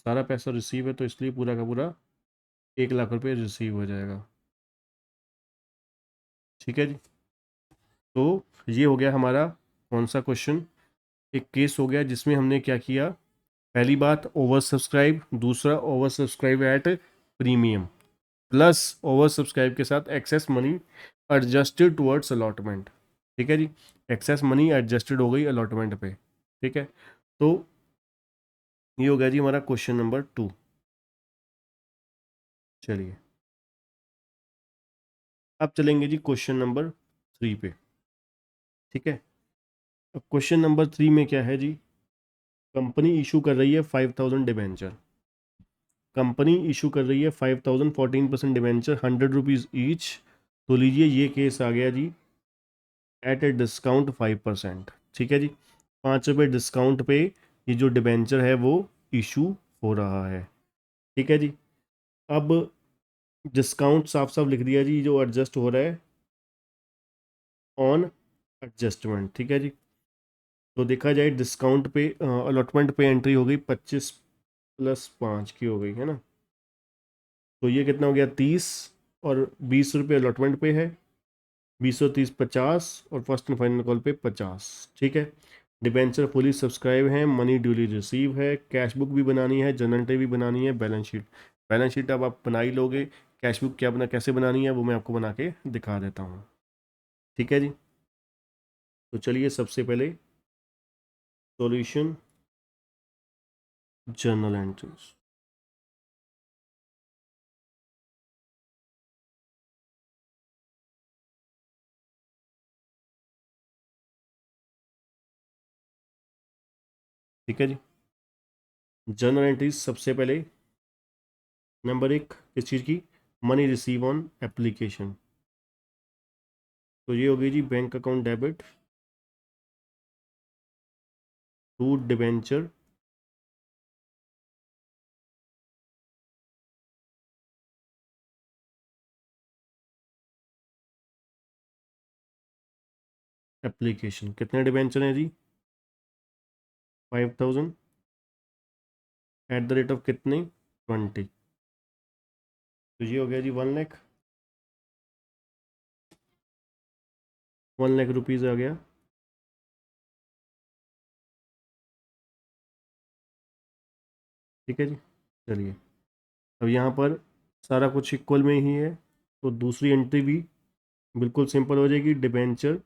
सारा पैसा रिसीव है तो इसलिए पूरा का पूरा 1 लाख रुपये रिसीव हो जाएगा। ठीक है जी, तो ये हो गया हमारा कौन सा क्वेश्चन, एक केस हो गया जिसमें हमने क्या किया, पहली बात ओवर सब्सक्राइब, दूसरा over subscribe at premium, plus over subscribe के साथ excess money adjusted towards allotment. ठीक है जी, एक्सेस मनी एडजस्टेड हो गई अलॉटमेंट पे। ठीक है, तो ये हो गया जी हमारा क्वेश्चन नंबर 2। चलिए अब चलेंगे जी क्वेश्चन नंबर 3 पे। ठीक है, अब क्वेश्चन नंबर 3 में क्या है जी, कंपनी इशू कर रही है 5000 डिबेंचर। कंपनी इशू कर रही है 5000, 14% डिबेंचर, 100 रुपीज़ ईच। तो लीजिए ये केस आ गया जी एट ए डिस्काउंट 5%। ठीक है जी, 5 रुपये डिस्काउंट पे ये जो डिबेंचर है वो इशू हो रहा है। ठीक है जी, अब डिस्काउंट साफ साफ लिख दिया जी, जो एडजस्ट हो रहा है ऑन एडजस्टमेंट। ठीक है जी, तो देखा जाए डिस्काउंट पे अलॉटमेंट पे एंट्री हो गई 25 + 5 की हो गई है ना, तो ये कितना हो गया 30, और 20 रुपये अलॉटमेंट पे है, 20 और 30 50, और फर्स्ट एंड फाइनल कॉल पे 50। ठीक है, डिबेंचर फुली सब्सक्राइब है, मनी ड्यूली रिसीव है, कैश बुक भी बनानी है, जनरल एंट्री भी बनानी है, बैलेंस शीट। बैलेंस शीट अब आप बना ही लोगे, कैश बुक क्या बना कैसे बनानी है वो मैं आपको बना के दिखा देता हूँ। ठीक है जी, तो चलिए सबसे पहले सॉल्यूशन जर्नल एंट्रीज। ठीक है जी, जर्नल एंट्रीज सबसे पहले नंबर 1 किस चीज़ की, मनी रिसीव ऑन एप्लीकेशन। तो ये हो गई जी bank account debit to debenture application. कितने डिबेंचर हैं जी, 5000 एट द रेट ऑफ कितने, 20। तो ये हो गया जी 1 लाख, 1 लाख रुपीज़ आ गया। ठीक है जी, चलिए अब यहाँ पर सारा कुछ इक्वल में ही है, तो दूसरी एंट्री भी बिल्कुल सिंपल हो जाएगी, debenture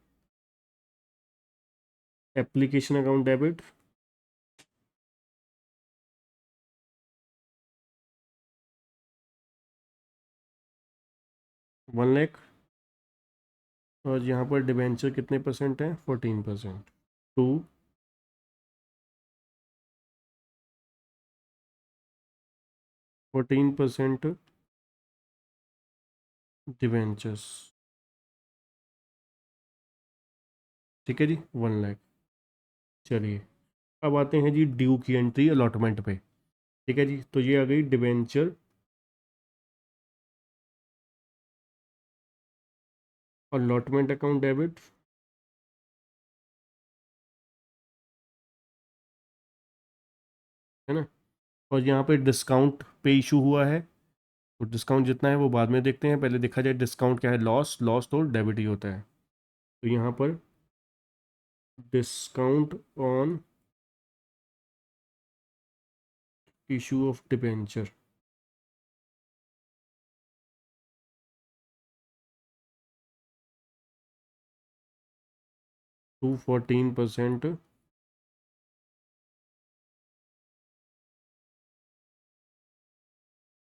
application account debit 1 lakh, और यहाँ पर डिबेंचर कितने परसेंट है, 14%। To 14% debentures. ठीक है जी, 1 लाख। चलिए अब आते हैं जी ड्यू की एंट्री अलॉटमेंट पे। ठीक है जी, तो ये आ गई डिबेंचर अलॉटमेंट अकाउंट डेबिट, है ना, और यहाँ पे डिस्काउंट पे इशू हुआ है, तो डिस्काउंट जितना है वो बाद में देखते हैं, पहले देखा जाए डिस्काउंट क्या है, लॉस, लॉस तो डेबिट ही होता है। तो यहाँ पर discount on issue of debenture, to 14%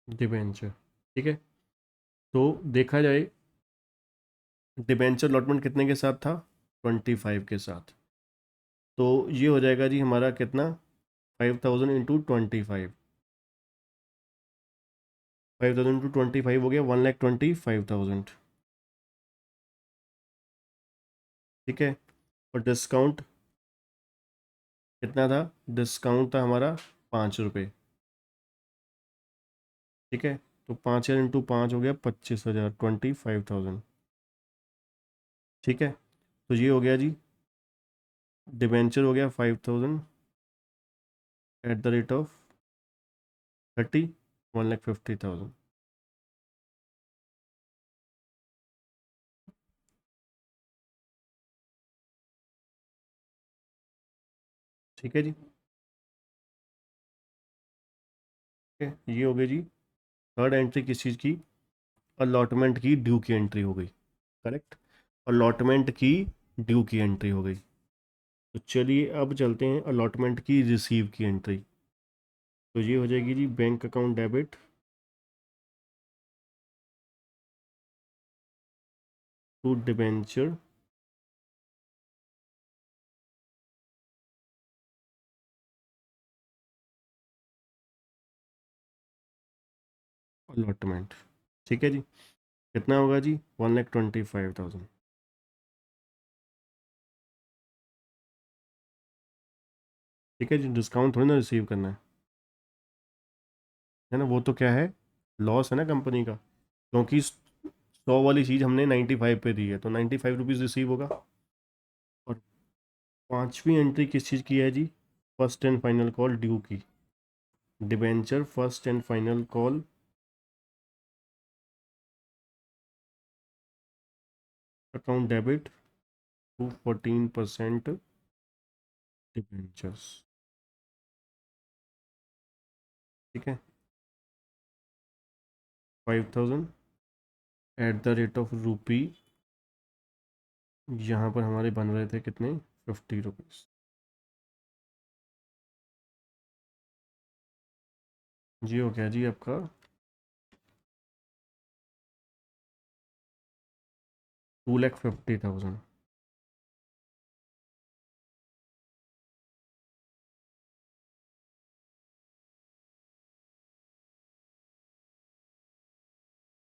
debenture. ठीक है, तो देखा जाए डिबेंचर अलॉटमेंट कितने के साथ था, 25 के साथ। तो ये हो जाएगा जी हमारा कितना, 5000 इंटू 25, 5000 इंटू 25 हो गया 1,25,000। ठीक है, और डिस्काउंट कितना था, डिस्काउंट था हमारा 5 रुपये। ठीक है, तो 5,000 इंटू 5 हो गया 25,000, 25,000। ठीक है, तो ये हो गया जी डिबेंचर हो गया 5,000 एट द रेट ऑफ 1,50,000। ठीक है जी, ठीक है, ये हो गई जी थर्ड एंट्री किस चीज़ की, अलॉटमेंट की ड्यू की एंट्री हो गई। करेक्ट, अलॉटमेंट की ड्यू की एंट्री हो गई। तो चलिए अब चलते हैं अलॉटमेंट की रिसीव की एंट्री। तो ये हो जाएगी जी bank account debit to debenture allotment. ठीक है जी, कितना होगा जी, 1,25,000। ठीक है जी, डिस्काउंट थोड़ी ना रिसीव करना है ना, वो तो क्या है, लॉस है ना कंपनी का, क्योंकि 100 वाली चीज़ हमने 95 पे दी है, तो 95 रुपीज़ रिसीव होगा। और पांचवी एंट्री किस चीज़ की है जी, first and final call due की, debenture first and final call account debit to 14% debentures. ठीक है, 5,000 एट द रेट ऑफ रूपी, यहाँ पर हमारे बन रहे थे कितने, 50 रुपीज़। जी हो गया जी आपका 2,50,000।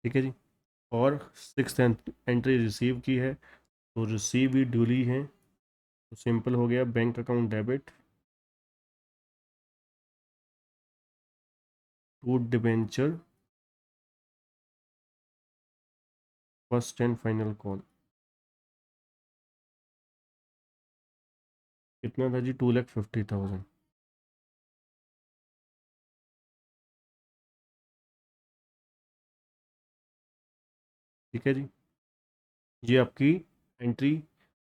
ठीक है जी, और सिक्स एंट्री रिसीव की है, तो रिसीव भी ड्यूली है, तो सिंपल हो गया bank account debit to debenture first and final call. कितना था जी, 2,50,000। ठीक है जी, ये आपकी एंट्री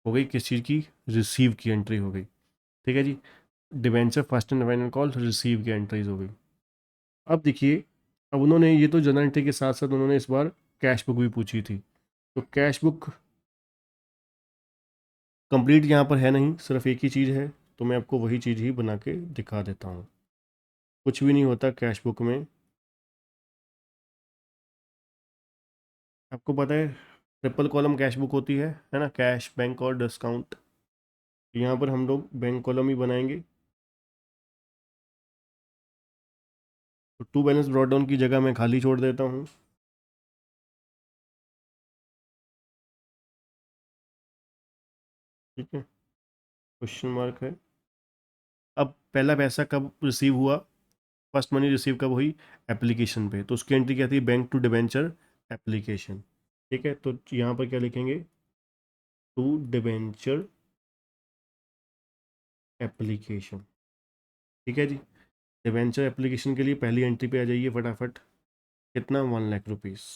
हो गई किस चीज़ की, रिसीव की एंट्री हो गई। ठीक है जी, debenture first and final call receive की एंट्रीज हो गई। अब देखिए, अब उन्होंने ये तो जनरल एंट्री के साथ साथ उन्होंने इस बार कैश बुक भी पूछी थी, तो कैश बुक कंप्लीट यहाँ पर है नहीं, सिर्फ एक ही चीज़ है, तो मैं आपको वही चीज़ ही बना के दिखा देता हूँ। कुछ भी नहीं होता कैश बुक में, आपको पता है ट्रिपल कॉलम कैश बुक होती है ना, कैश बैंक और डिस्काउंट। यहाँ पर हम लोग बैंक कॉलम ही बनाएंगे, तो टू बैलेंस ब्रॉड डाउन की जगह मैं खाली छोड़ देता हूँ। ठीक है, क्वेश्चन मार्क है। अब पहला पैसा कब रिसीव हुआ, फर्स्ट मनी रिसीव कब हुई, एप्लीकेशन पे, तो उसकी एंट्री क्या थी, बैंक टू डिबेंचर एप्लीकेशन। ठीक है, तो यहाँ पर क्या लिखेंगे, टू डिबेंचर एप्लीकेशन। ठीक है जी, डिबेंचर एप्लीकेशन के लिए पहली एंट्री पे आ जाइए फटाफट, कितना, 1,00,000 रुपीज़।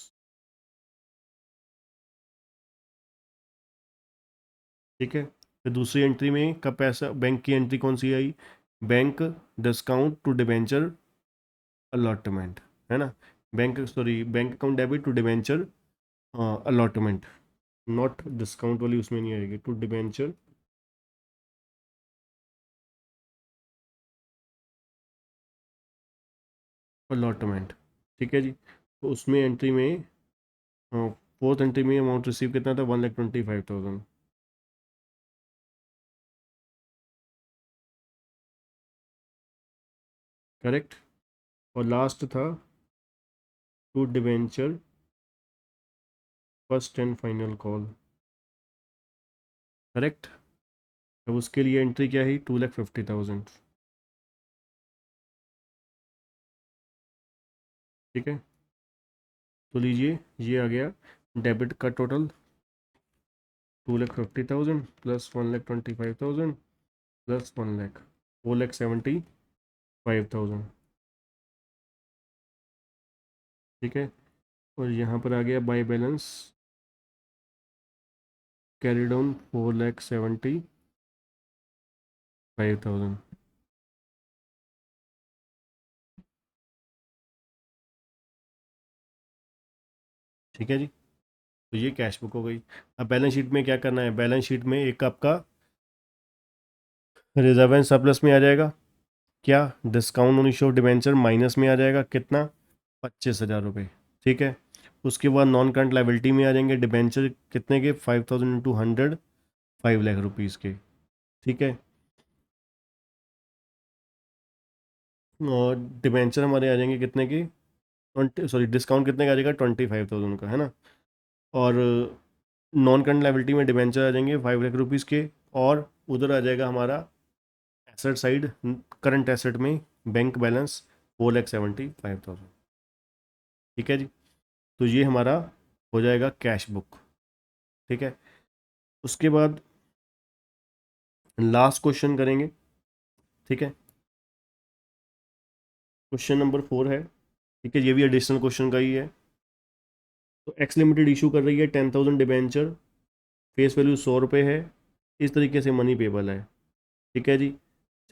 ठीक है, फिर दूसरी एंट्री में कब पैसा, बैंक की एंट्री कौन सी आई, bank discount to debenture allotment, है ना, bank sorry bank account debit to debenture allotment, not discount वाली उसमें नहीं आएगी, टू डिबेंचर अलॉटमेंट। ठीक है जी, तो उसमें एंट्री में फोर्थ एंट्री में अमाउंट रिसीव कितना था, 1,25,000। करेक्ट। और लास्ट था to debenture first and final call. Correct. अब उसके लिए एंट्री क्या है, 2,50,000। ठीक है, तो लीजिए ये आ गया डेबिट का टोटल, 2,50,000 प्लस 1,25,000 प्लस 1,00,000, 4,75,000। ठीक है, और यहाँ पर आ गया बाय बैलेंस कैरी डाउन 4,75,000। ठीक है जी, तो ये कैश बुक हो गई। अब बैलेंस शीट में क्या करना है, बैलेंस शीट में एक आपका रिजर्व एंड सरप्लस में आ जाएगा क्या, discount on issue of debenture minus में आ जाएगा कितना, 25,000 रुपये। ठीक है, उसके बाद नॉन करंट लाइबिलिटी में आ जाएंगे डिबेंचर कितने के, 5,000 इंटू 100, 5 लाख रुपीज़ के। ठीक है, और डिबेंचर हमारे आ जाएंगे कितने के, 20, सॉरी डिस्काउंट कितने का आ जाएगा, 25,000 का, है ना। और नॉन करंट लाइबिलिटी में डिबेंचर आ जाएंगे 5 लाख रुपीज़ के। और उधर आ जाएगा हमारा एसेट साइड, करंट एसेट में बैंक बैलेंस 4,75,000। ठीक है जी, तो ये हमारा हो जाएगा कैश बुक। ठीक है, उसके बाद लास्ट क्वेश्चन करेंगे। ठीक है, क्वेश्चन नंबर 4 है। ठीक है, ये भी एडिशनल क्वेश्चन का ही है। तो एक्स लिमिटेड इशू कर रही है 10,000 डिबेंचर, फेस वैल्यू 100 रुपये है, इस तरीके से मनी पेबल है। ठीक है जी,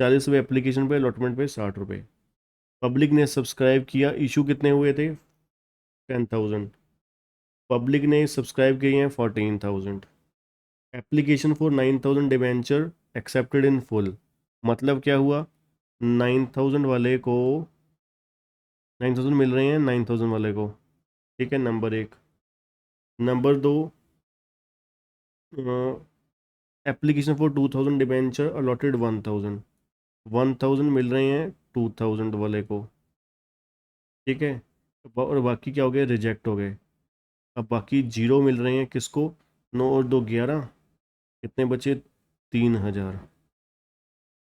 40 रुपये एप्लीकेशन पे, अलॉटमेंट पे 60 रुपये। पब्लिक ने सब्सक्राइब किया, इशू कितने हुए थे, 10,000। पब्लिक ने सब्सक्राइब किए हैं 14,000। Application for 9,000 debenture accepted in full. मतलब क्या हुआ, 9,000 वाले को 9,000 मिल रहे हैं 9,000 वाले को। ठीक है, नंबर एक। नंबर दो, एप्लीकेशन फॉर 2,000 डिबेंचर अलॉटेड 1,000, 1,000 मिल रहे हैं 2,000 वाले को। ठीक है, और बाकी क्या हो गए, रिजेक्ट हो गए। अब बाकी जीरो मिल रहे हैं किसको, 9 और 2 11, कितने बचे, 3,000,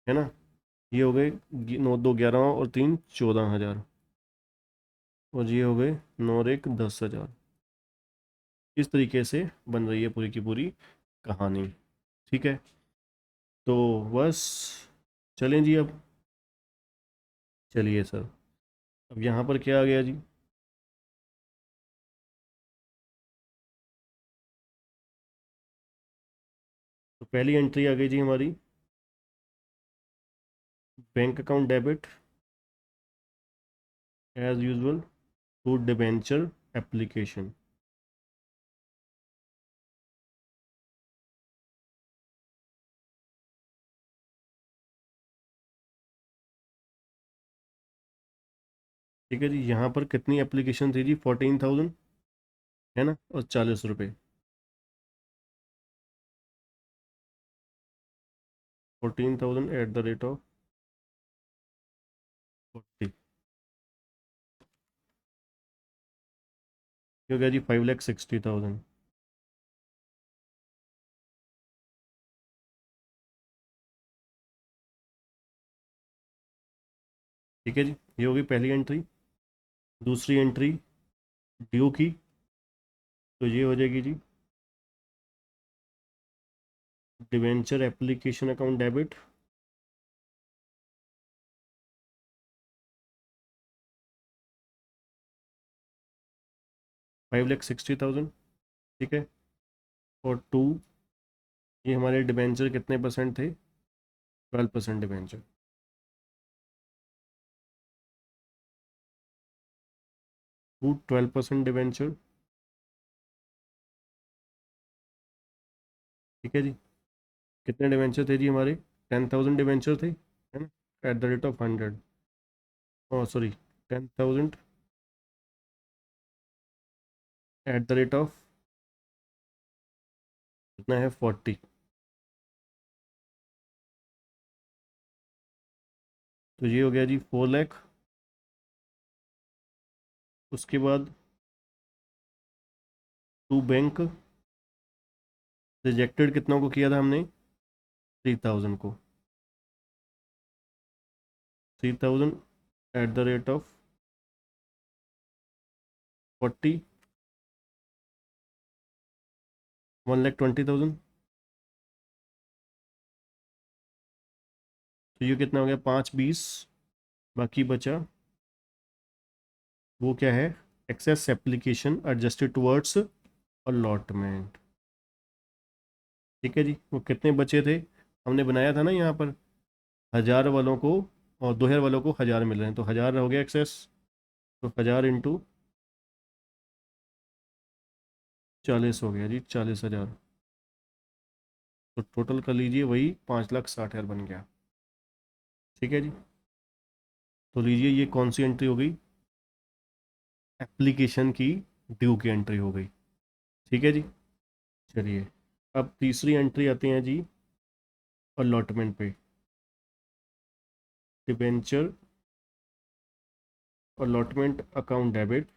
है ना। ये हो गए 9 2 11 और 3 14,000, और ये हो गए 9 और 1 10,000। इस तरीके से बन रही है पूरी की पूरी कहानी। ठीक है, तो बस चलें जी अब। चलिए सर, अब यहाँ पर क्या आ गया जी, तो पहली एंट्री आ गई जी हमारी, bank account debit as usual to debenture application. ठीक है जी, यहाँ पर कितनी एप्लीकेशन थी जी, 14,000, है ना, और 40 रुपये। 14,000 एट द रेट ऑफ 40, हो गया जी 5,60,000। ठीक है जी, ये होगी पहली एंट्री। दूसरी एंट्री ड्यू की, तो ये हो जाएगी जी डिवेंचर एप्लीकेशन अकाउंट डेबिट, 5,60,000। ठीक है, और टू, ये हमारे डिवेंचर कितने परसेंट थे, 12% डिवेंचर, टू 12% डिवेंचर। ठीक है जी, कितने डिवेंचर थे जी हमारे, 10,000 डिवेंचर थे, है ना, at the rate of 100, oh sorry 10,000 at the rate of कितना है 40। तो ये हो गया जी 4 लाख। उसके बाद टू बैंक रिजेक्टेड कितनों को किया था हमने, 3,000 को। 3,000 एट द रेट ऑफ 40, 1,20,000। तो ये कितना हो गया 5,20। बाकी बचा वो क्या है, excess application adjusted towards allotment. ठीक है जी, वो कितने बचे थे, हमने बनाया था ना यहाँ पर 1,000 वालों को और 2,000 वालों को 1,000 मिल रहे हैं, तो 1,000 हो गया एक्सेस। तो 1,000 इंटू 40 हो गया जी 40,000। तो टोटल कर लीजिए वही 5,60,000 बन गया। ठीक है जी, तो लीजिए ये कौन सी एंट्री हो गई, एप्लीकेशन की ड्यू की एंट्री हो गई। ठीक है जी, चलिए अब तीसरी एंट्री आते हैं जी अलॉटमेंट पे। Debenture allotment account debit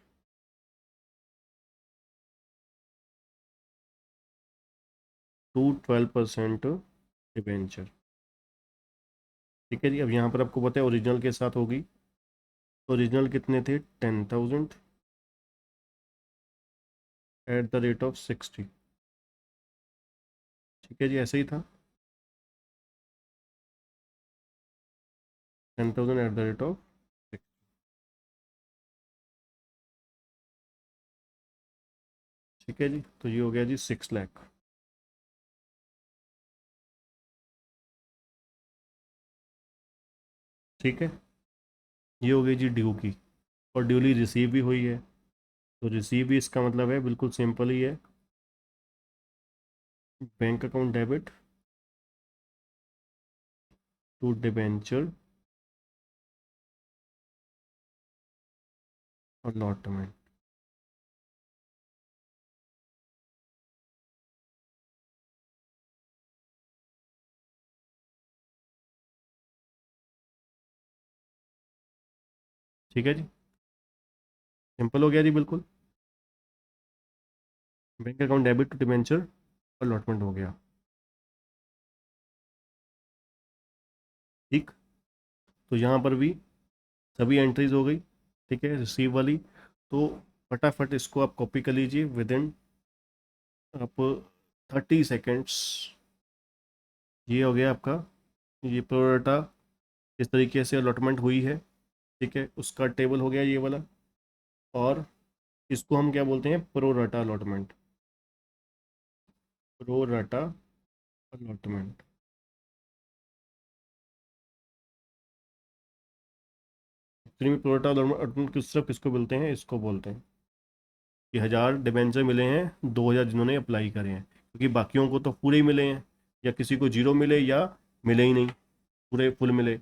to 12% debenture. ठीक है जी, अब यहाँ पर आपको पता है ओरिजिनल के साथ होगी। ओरिजिनल कितने थे 10,000 एट द रेट ऑफ 60। ठीक है जी, ऐसे ही था 10,000 एट द रेट ऑफ 60। ठीक है जी, तो ये हो गया जी 6 लाख। ठीक है, ये हो गई जी ड्यू की, और ड्यूली रिसीव भी हुई है। तो रिसीव भी इसका मतलब है बिल्कुल सिंपल ही है, bank account debit to debenture allotment. ठीक है जी, सिंपल हो गया जी बिल्कुल, bank account debit to debenture allotment हो गया। ठीक, तो यहाँ पर भी सभी एंट्रीज हो गई। ठीक है, रिसीव वाली, तो फटाफट इसको आप कॉपी कर लीजिए विद इन आप 30 सेकेंड्स। ये हो गया आपका, ये प्रोडाटा इस तरीके से अलॉटमेंट हुई है। ठीक है, उसका टेबल हो गया ये वाला, और इसको हम क्या बोलते हैं, pro rata allotment. Pro rata allotment. Actually में प्रो राटा अलॉटमेंट सिर्फ किसको बोलते हैं, इसको बोलते हैं कि 1,000 डिबेंचर मिले हैं, 2,000 जिन्होंने अप्लाई करे हैं, क्योंकि बाकियों को तो पूरे ही मिले हैं, या किसी को जीरो मिले या मिले ही नहीं, पूरे फुल मिले।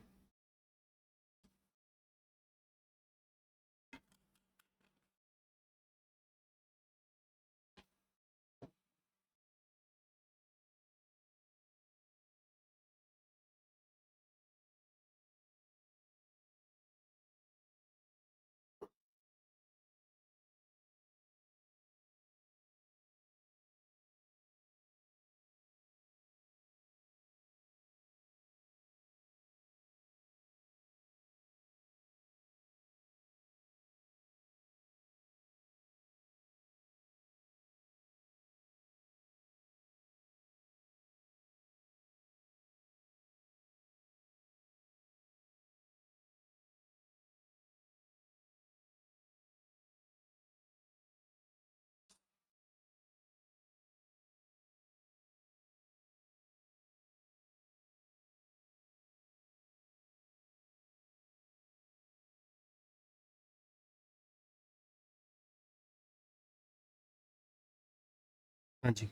हाँ जी,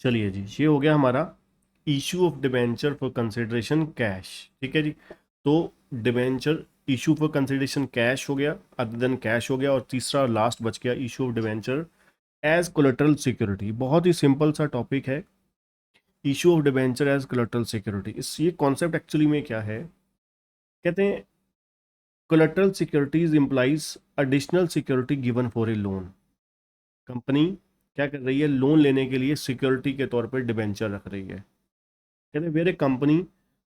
चलिए जी, ये हो गया हमारा issue of debenture for consideration cash. ठीक है जी, तो debenture issue for consideration cash हो गया, अदर देन कैश हो गया, और तीसरा और लास्ट बच गया issue of debenture as collateral security. बहुत ही सिंपल सा टॉपिक है, issue of debenture as collateral security. इस ये कॉन्सेप्ट एक्चुअली में क्या है, कहते हैं collateral securities implies additional security given for a loan. Company क्या कर रही है, लोन लेने के लिए सिक्योरिटी के तौर पर डिवेंचर रख रही है। कहते हैं where a company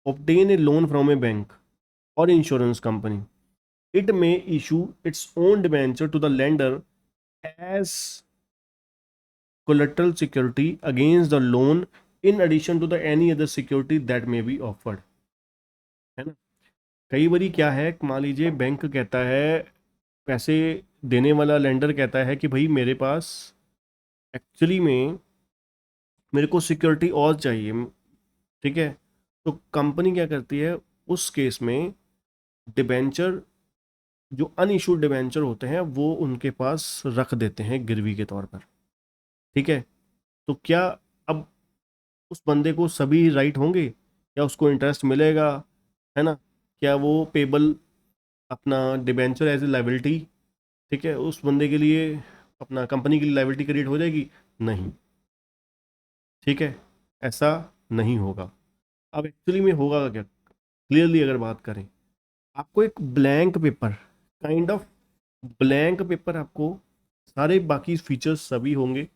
obtain a loan from a bank or insurance company, it may issue its own debenture to the lender as collateral security against the loan in addition to the any other security that may be offered। है ना, कई बारी क्या है, मान लीजिए bank कहता है, पैसे देने वाला लेंडर कहता है कि भाई मेरे पास एक्चुअली में मेरे को सिक्योरिटी और चाहिए, ठीक है। तो कंपनी क्या करती है उस केस में, डिबेंचर जो अनइशूड डिबेंचर होते हैं वो उनके पास रख देते हैं गिरवी के तौर पर, ठीक है। तो क्या अब उस बंदे को सभी राइट होंगे, क्या उसको इंटरेस्ट मिलेगा, है ना, क्या वो पेबल अपना डिबेंचर एज ए लाइबिलिटी, ठीक है, उस बंदे के लिए अपना कंपनी के लिए लाइबिलिटी क्रिएट हो जाएगी? नहीं, ठीक है, ऐसा नहीं होगा। अब एक्चुअली में होगा क्या, क्लियरली अगर बात करें, आपको एक blank paper, kind of blank paper, आपको सारे बाकी फीचर्स सभी होंगे,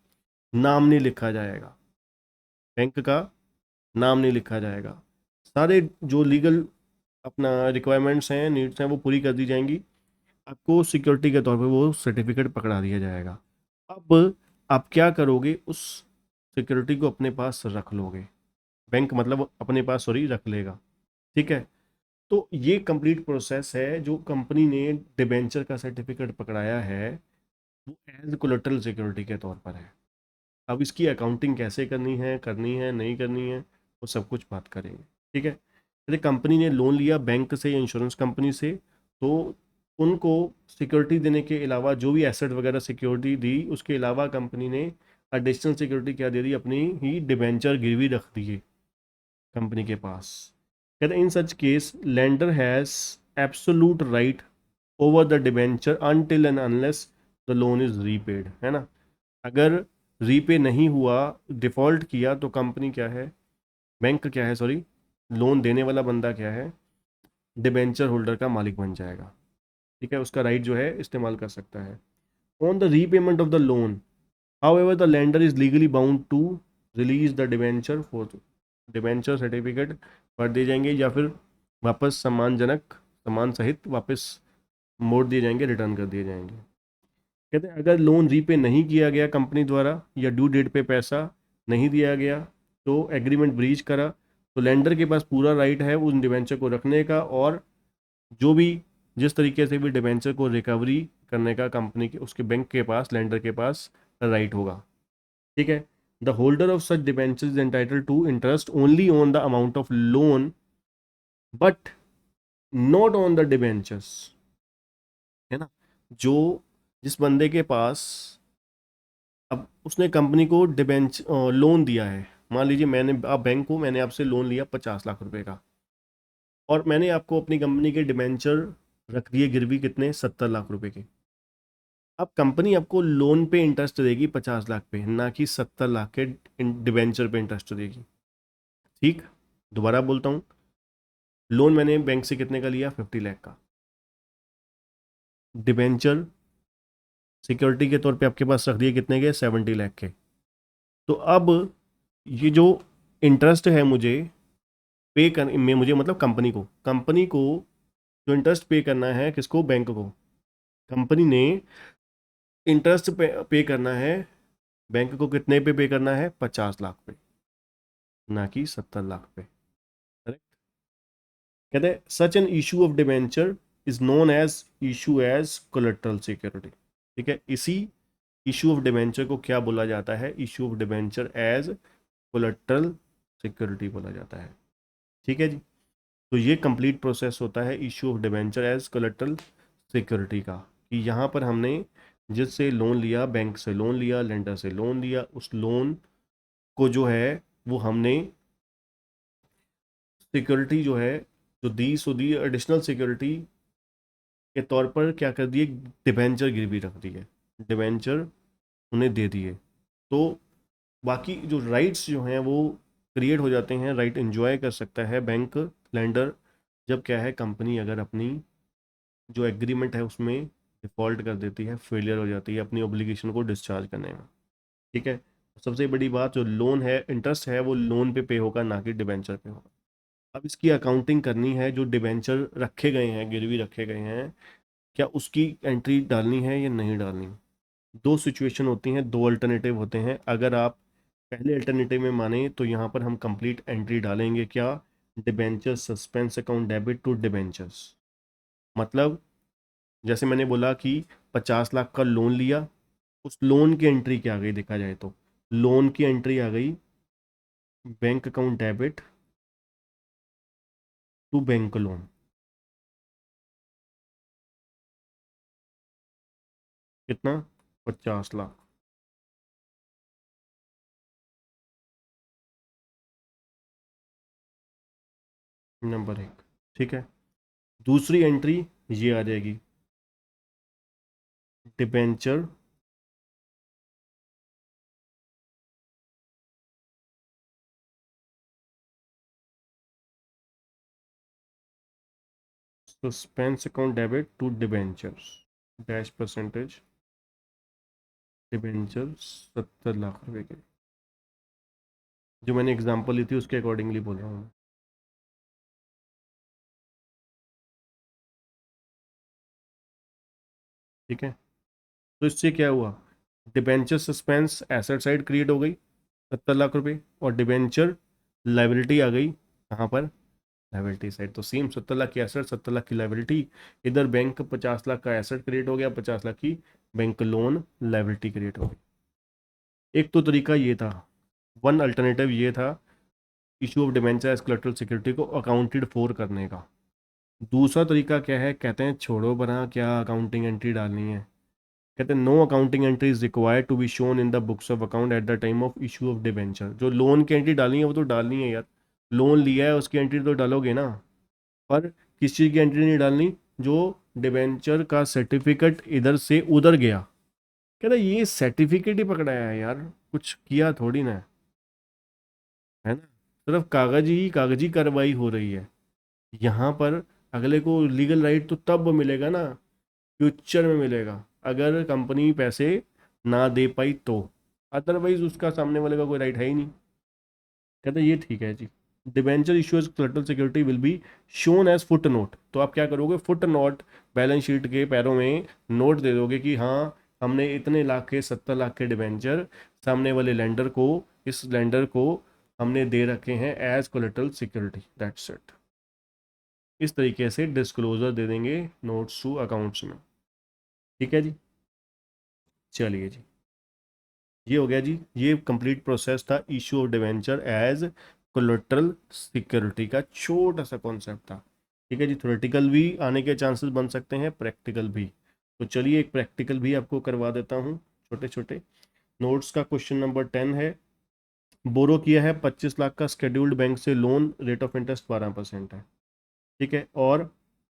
नाम नहीं लिखा जाएगा, बैंक का नाम नहीं लिखा जाएगा, सारे जो लीगल अपना रिक्वायरमेंट्स हैं, नीड्स हैं, वो पूरी कर दी जाएंगी, आपको सिक्योरिटी के तौर पे वो सर्टिफिकेट पकड़ा दिया जाएगा। अब आप क्या करोगे, उस सिक्योरिटी को अपने पास रख लोगे, बैंक मतलब अपने पास सॉरी रख लेगा, ठीक है। तो ये कंप्लीट प्रोसेस है, जो कंपनी ने डिबेंचर का सर्टिफिकेट पकड़ाया है वो एज कोलेटरल सिक्योरिटी के तौर पर है। अब इसकी अकाउंटिंग कैसे करनी है नहीं करनी है, वो सब कुछ बात करेंगे, ठीक है। यदि कंपनी ने लोन लिया बैंक से या इंश्योरेंस कंपनी से, तो उनको सिक्योरिटी देने के अलावा जो भी एसेट वगैरह सिक्योरिटी दी, उसके अलावा कंपनी ने एडिशनल सिक्योरिटी क्या दे दी, अपनी ही डिबेंचर गिरवी रख दी कंपनी के पास। कहते in such case lender has absolute right over the debenture until and unless the loan is repaid, है ना। अगर रीपे नहीं हुआ, डिफ़ॉल्ट किया, तो कंपनी क्या है, बैंक क्या है सॉरी, लोन देने वाला बंदा क्या है, डिबेंचर होल्डर का मालिक बन जाएगा, ठीक है, उसका राइट जो है इस्तेमाल कर सकता है। On the repayment of the loan however the lender is legally bound to release the debenture for debenture certificate भर दिए जाएंगे, या फिर वापस सम्मानजनक सम्मान सहित वापस मोड़ दिए जाएंगे, रिटर्न कर दिए जाएंगे। कहते हैं अगर लोन रीपे नहीं किया गया कंपनी द्वारा, या ड्यू डेट पे पैसा नहीं दिया गया, तो एग्रीमेंट ब्रीच करा, तो लेंडर के पास पूरा राइट है उन डिबेंचर को रखने का, और जो भी जिस तरीके से भी डिबेंचर को रिकवरी करने का कंपनी के उसके बैंक के पास, लेंडर के पास राइट होगा, ठीक है। The holder of such debenture is entitled to interest only on the amount of loan but not on the debentures, है ना। जो जिस बंदे के पास, अब उसने कंपनी को डिबेंच लोन दिया है, मान लीजिए मैंने, आप बैंक को, मैंने आपसे लोन लिया 50 लाख रुपए का, और मैंने आपको अपनी कंपनी के डिबेंचर रख दिए गिरवी कितने, 70 लाख रुपए के। अब कंपनी आपको लोन पे इंटरेस्ट देगी 50 लाख पे, ना कि 70 लाख के डिबेंचर पे इंटरेस्ट देगी, ठीक। दोबारा बोलता हूँ, लोन मैंने बैंक से कितने का लिया, 50 लाख का, डिबेंचर सिक्योरिटी के तौर पे आपके पास रख दिए कितने के, 70 लाख के। तो अब ये जो इंटरेस्ट है मुझे पे कर में, मुझे मतलब कंपनी को जो इंटरेस्ट पे करना है, किसको, बैंक को। कंपनी ने इंटरेस्ट पे करना है बैंक को, कितने पे करना है, 50 लाख पे, ना कि 70 लाख पे, करेक्ट। कहते हैं such an issue of debenture is known as issue as collateral security, ठीक है। इसी इशू ऑफ डिबेंचर को क्या बोला जाता है, issue of debenture as collateral security बोला जाता है, ठीक है जी। तो ये कंप्लीट प्रोसेस होता है issue of debenture as collateral security का, कि यहाँ पर हमने जिससे लोन लिया, बैंक से लोन लिया, लेंडर से लोन लिया, उस लोन को जो है वो हमने सिक्योरिटी जो है जो दी, सो दी एडिशनल सिक्योरिटी के तौर पर क्या कर दिए, डिबेंचर गिरवी रख दी है, डिबेंचर उन्हें दे दिए। तो बाकी जो राइट्स जो हैं वो क्रिएट हो जाते हैं, राइट एंजॉय कर सकता है बैंक लेंडर, जब क्या है कंपनी अगर अपनी जो एग्रीमेंट है उसमें डिफॉल्ट कर देती है, फेलियर हो जाती है अपनी ऑब्लिगेशन को डिस्चार्ज करने में। ठीक है। सबसे बड़ी बात, जो लोन है, इंटरेस्ट है, वो लोन पे होगा, ना कि डिबेंचर पे होगा। अब इसकी अकाउंटिंग करनी है, जो डिबेंचर रखे गए हैं, गिरवी रखे गए हैं, क्या उसकी एंट्री डालनी है या नहीं डालनी। दो सिचुएशन होती हैं, दो अल्टरनेटिव होते हैं। अगर आप पहले अल्टरनेटिव में माने तो यहाँ पर हम कंप्लीट एंट्री डालेंगे, क्या, debenture suspense account debit to debentures. मतलब जैसे मैंने बोला कि 50 लाख का लोन लिया, उस लोन की एंट्री क्या आ गई, देखा जाए तो लोन की एंट्री आ गई bank account debit to bank loan. कितना, 50 लाख। नंबर एक। ठीक है। दूसरी एंट्री ये आ जाएगी, debenture suspense account debit to debentures dash percentage debenture 70 lakh रुपए के। जो मैंने एग्जांपल ली थी उसके अकॉर्डिंगली बोल रहा हूँ। ठीक है। तो इससे क्या हुआ, debenture suspense asset side create हो गई 70 लाख रुपए, और डिबेंचर लाइबिलिटी आ गई कहाँ पर, लाइबिलिटी साइड। तो सेम 70 लाख की एसेट, 70 लाख की लाइबिलिटी। इधर बैंक 50 लाख का एसेट क्रिएट हो गया, 50 लाख की बैंक लोन लाइबिलिटी क्रिएट हो गई। एक तो तरीका ये था, वन अल्टरनेटिव ये था, issue of debenture as collateral security को अकाउंटेड फॉर करने का। दूसरा तरीका क्या है, कहते हैं छोड़ो बना क्या अकाउंटिंग एंट्री डालनी है, कहते हैं no accounting entry is required to be shown in the books of account at the time of issue of debenture. जो लोन की एंट्री डालनी है वो तो डालनी है यार, लोन लिया है उसकी एंट्री तो डालोगे ना। पर किस चीज़ की एंट्री नहीं डालनी, जो डिबेंचर का सर्टिफिकेट इधर से उधर गया। कहता है ये सर्टिफिकेट ही पकड़ाया है यार, कुछ किया थोड़ी ना है ना, सिर्फ कागजी कार्रवाई हो रही है यहाँ पर। अगले को लीगल राइट तो तब मिलेगा ना, फ्यूचर में मिलेगा, अगर कंपनी पैसे ना दे पाई तो। अदरवाइज उसका सामने वाले का कोई राइट है ही नहीं। कहते हैं ये ठीक है जी, debenture issues collateral security will be shown as foot note. तो आप क्या करोगे, फुट नोट बैलेंस शीट के पैरों में नोट दे दोगे कि हाँ हमने इतने लाख के, 70 लाख के डिबेंचर सामने वाले लेंडर को, इस लेंडर को हमने दे रखे हैं as collateral security, that's it. इस तरीके से डिस्क्लोजर दे देंगे नोट्स टू अकाउंट्स में। ठीक है जी। चलिए जी, ये हो गया जी, ये कंप्लीट प्रोसेस था issue of debenture as collateral security का छोटा सा कॉन्सेप्ट था। ठीक है जी, थ्योरेटिकल भी आने के चांसेस बन सकते हैं, प्रैक्टिकल भी। तो चलिए एक प्रैक्टिकल भी आपको करवा देता हूँ, छोटे छोटे नोट्स का। क्वेश्चन नंबर 10 है, बोरो किया है 25 लाख का स्केड्यूल्ड बैंक से लोन, रेट ऑफ इंटरेस्ट 12% है। ठीक है। और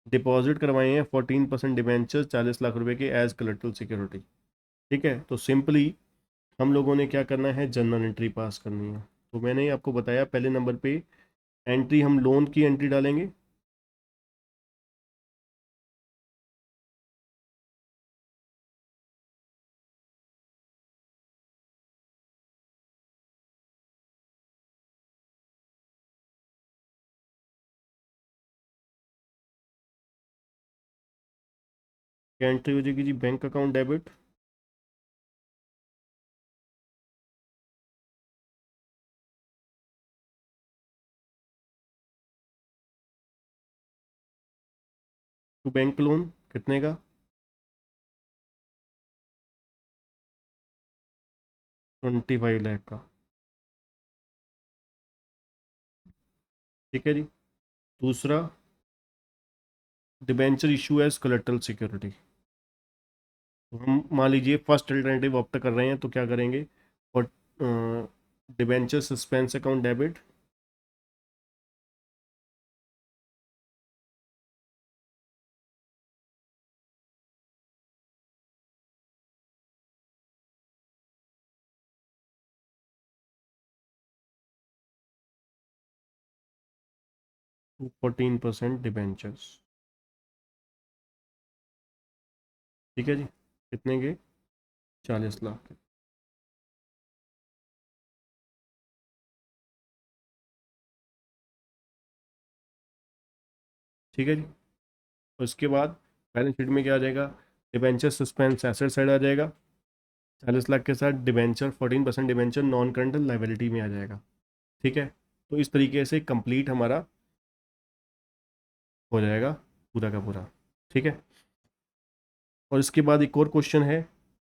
डिपॉजिट करवाए हैं 14% डिवेंचर 40 लाख रुपए के एज कोलेटरल सिक्योरिटी। ठीक है। तो सिंपली हम लोगों ने क्या करना है, जनरल एंट्री पास करनी है। तो मैंने आपको बताया पहले नंबर पे एंट्री हम लोन की एंट्री डालेंगे। क्या एंट्री हो जाएगी जी, bank account debit to bank loan, कितने का, 25 लाख का। ठीक है जी। दूसरा, debenture issue as collateral security. तो हम मान लीजिए फर्स्ट अल्टरनेटिव ऑप्ट कर रहे हैं, तो क्या करेंगे, और debenture suspense account debit 14% debentures. ठीक है जी, कितने के? 40 लाख के। ठीक है जी। उसके बाद बैलेंस शीट में क्या आ जाएगा? डिबेंचर सस्पेंस एसेट साइड आ जाएगा 40 लाख के साथ। Debenture 14% debenture non current liability में आ जाएगा। ठीक है, तो इस तरीके से कंप्लीट हमारा हो जाएगा पूरा का पूरा। ठीक है, और इसके बाद एक और क्वेश्चन है,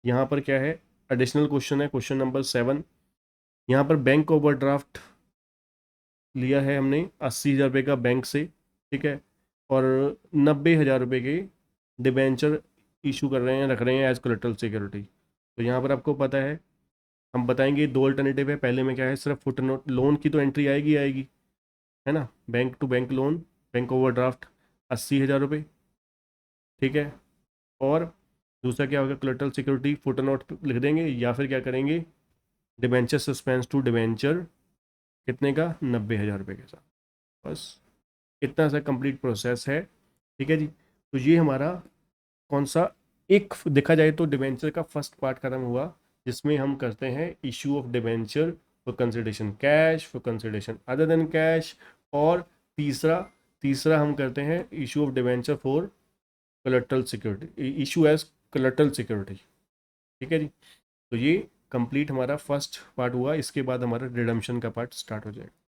यहाँ पर क्या है, एडिशनल क्वेश्चन है, क्वेश्चन नंबर 7। यहाँ पर बैंक ओवरड्राफ्ट लिया है हमने 80,000 रुपये का बैंक से। ठीक है, और 90,000 रुपये के डिबेंचर इशू कर रहे हैं, रख रहे हैं एज कोलेटरल सिक्योरिटी। तो यहाँ पर आपको पता है, हम बताएंगे दो अल्टरनेटिव है। पहले में क्या है, सिर्फ फुट नोट लोन की तो एंट्री आएगी आएगी, है ना, bank to bank loan, bank overdraft 80,000 रुपये। ठीक है, और दूसरा क्या होगा, कोलेटरल सिक्योरिटी फुट नोट लिख देंगे, या फिर क्या करेंगे, डिबेंचर सस्पेंस टू डिबेंचर कितने का, 90,000 रुपये के साथ। बस इतना सा कंप्लीट प्रोसेस है। ठीक है जी, तो ये हमारा कौन सा, एक देखा जाए तो डिबेंचर का फर्स्ट पार्ट खत्म हुआ, जिसमें हम करते हैं issue of debenture for consideration cash, for consideration other than cash, और तीसरा तीसरा हम करते हैं issue of debenture for collateral security, issue as collateral security. ठीक है जी, तो ये कंप्लीट हमारा फर्स्ट पार्ट हुआ। इसके बाद हमारा रिडम्पशन का पार्ट स्टार्ट हो जाएगा।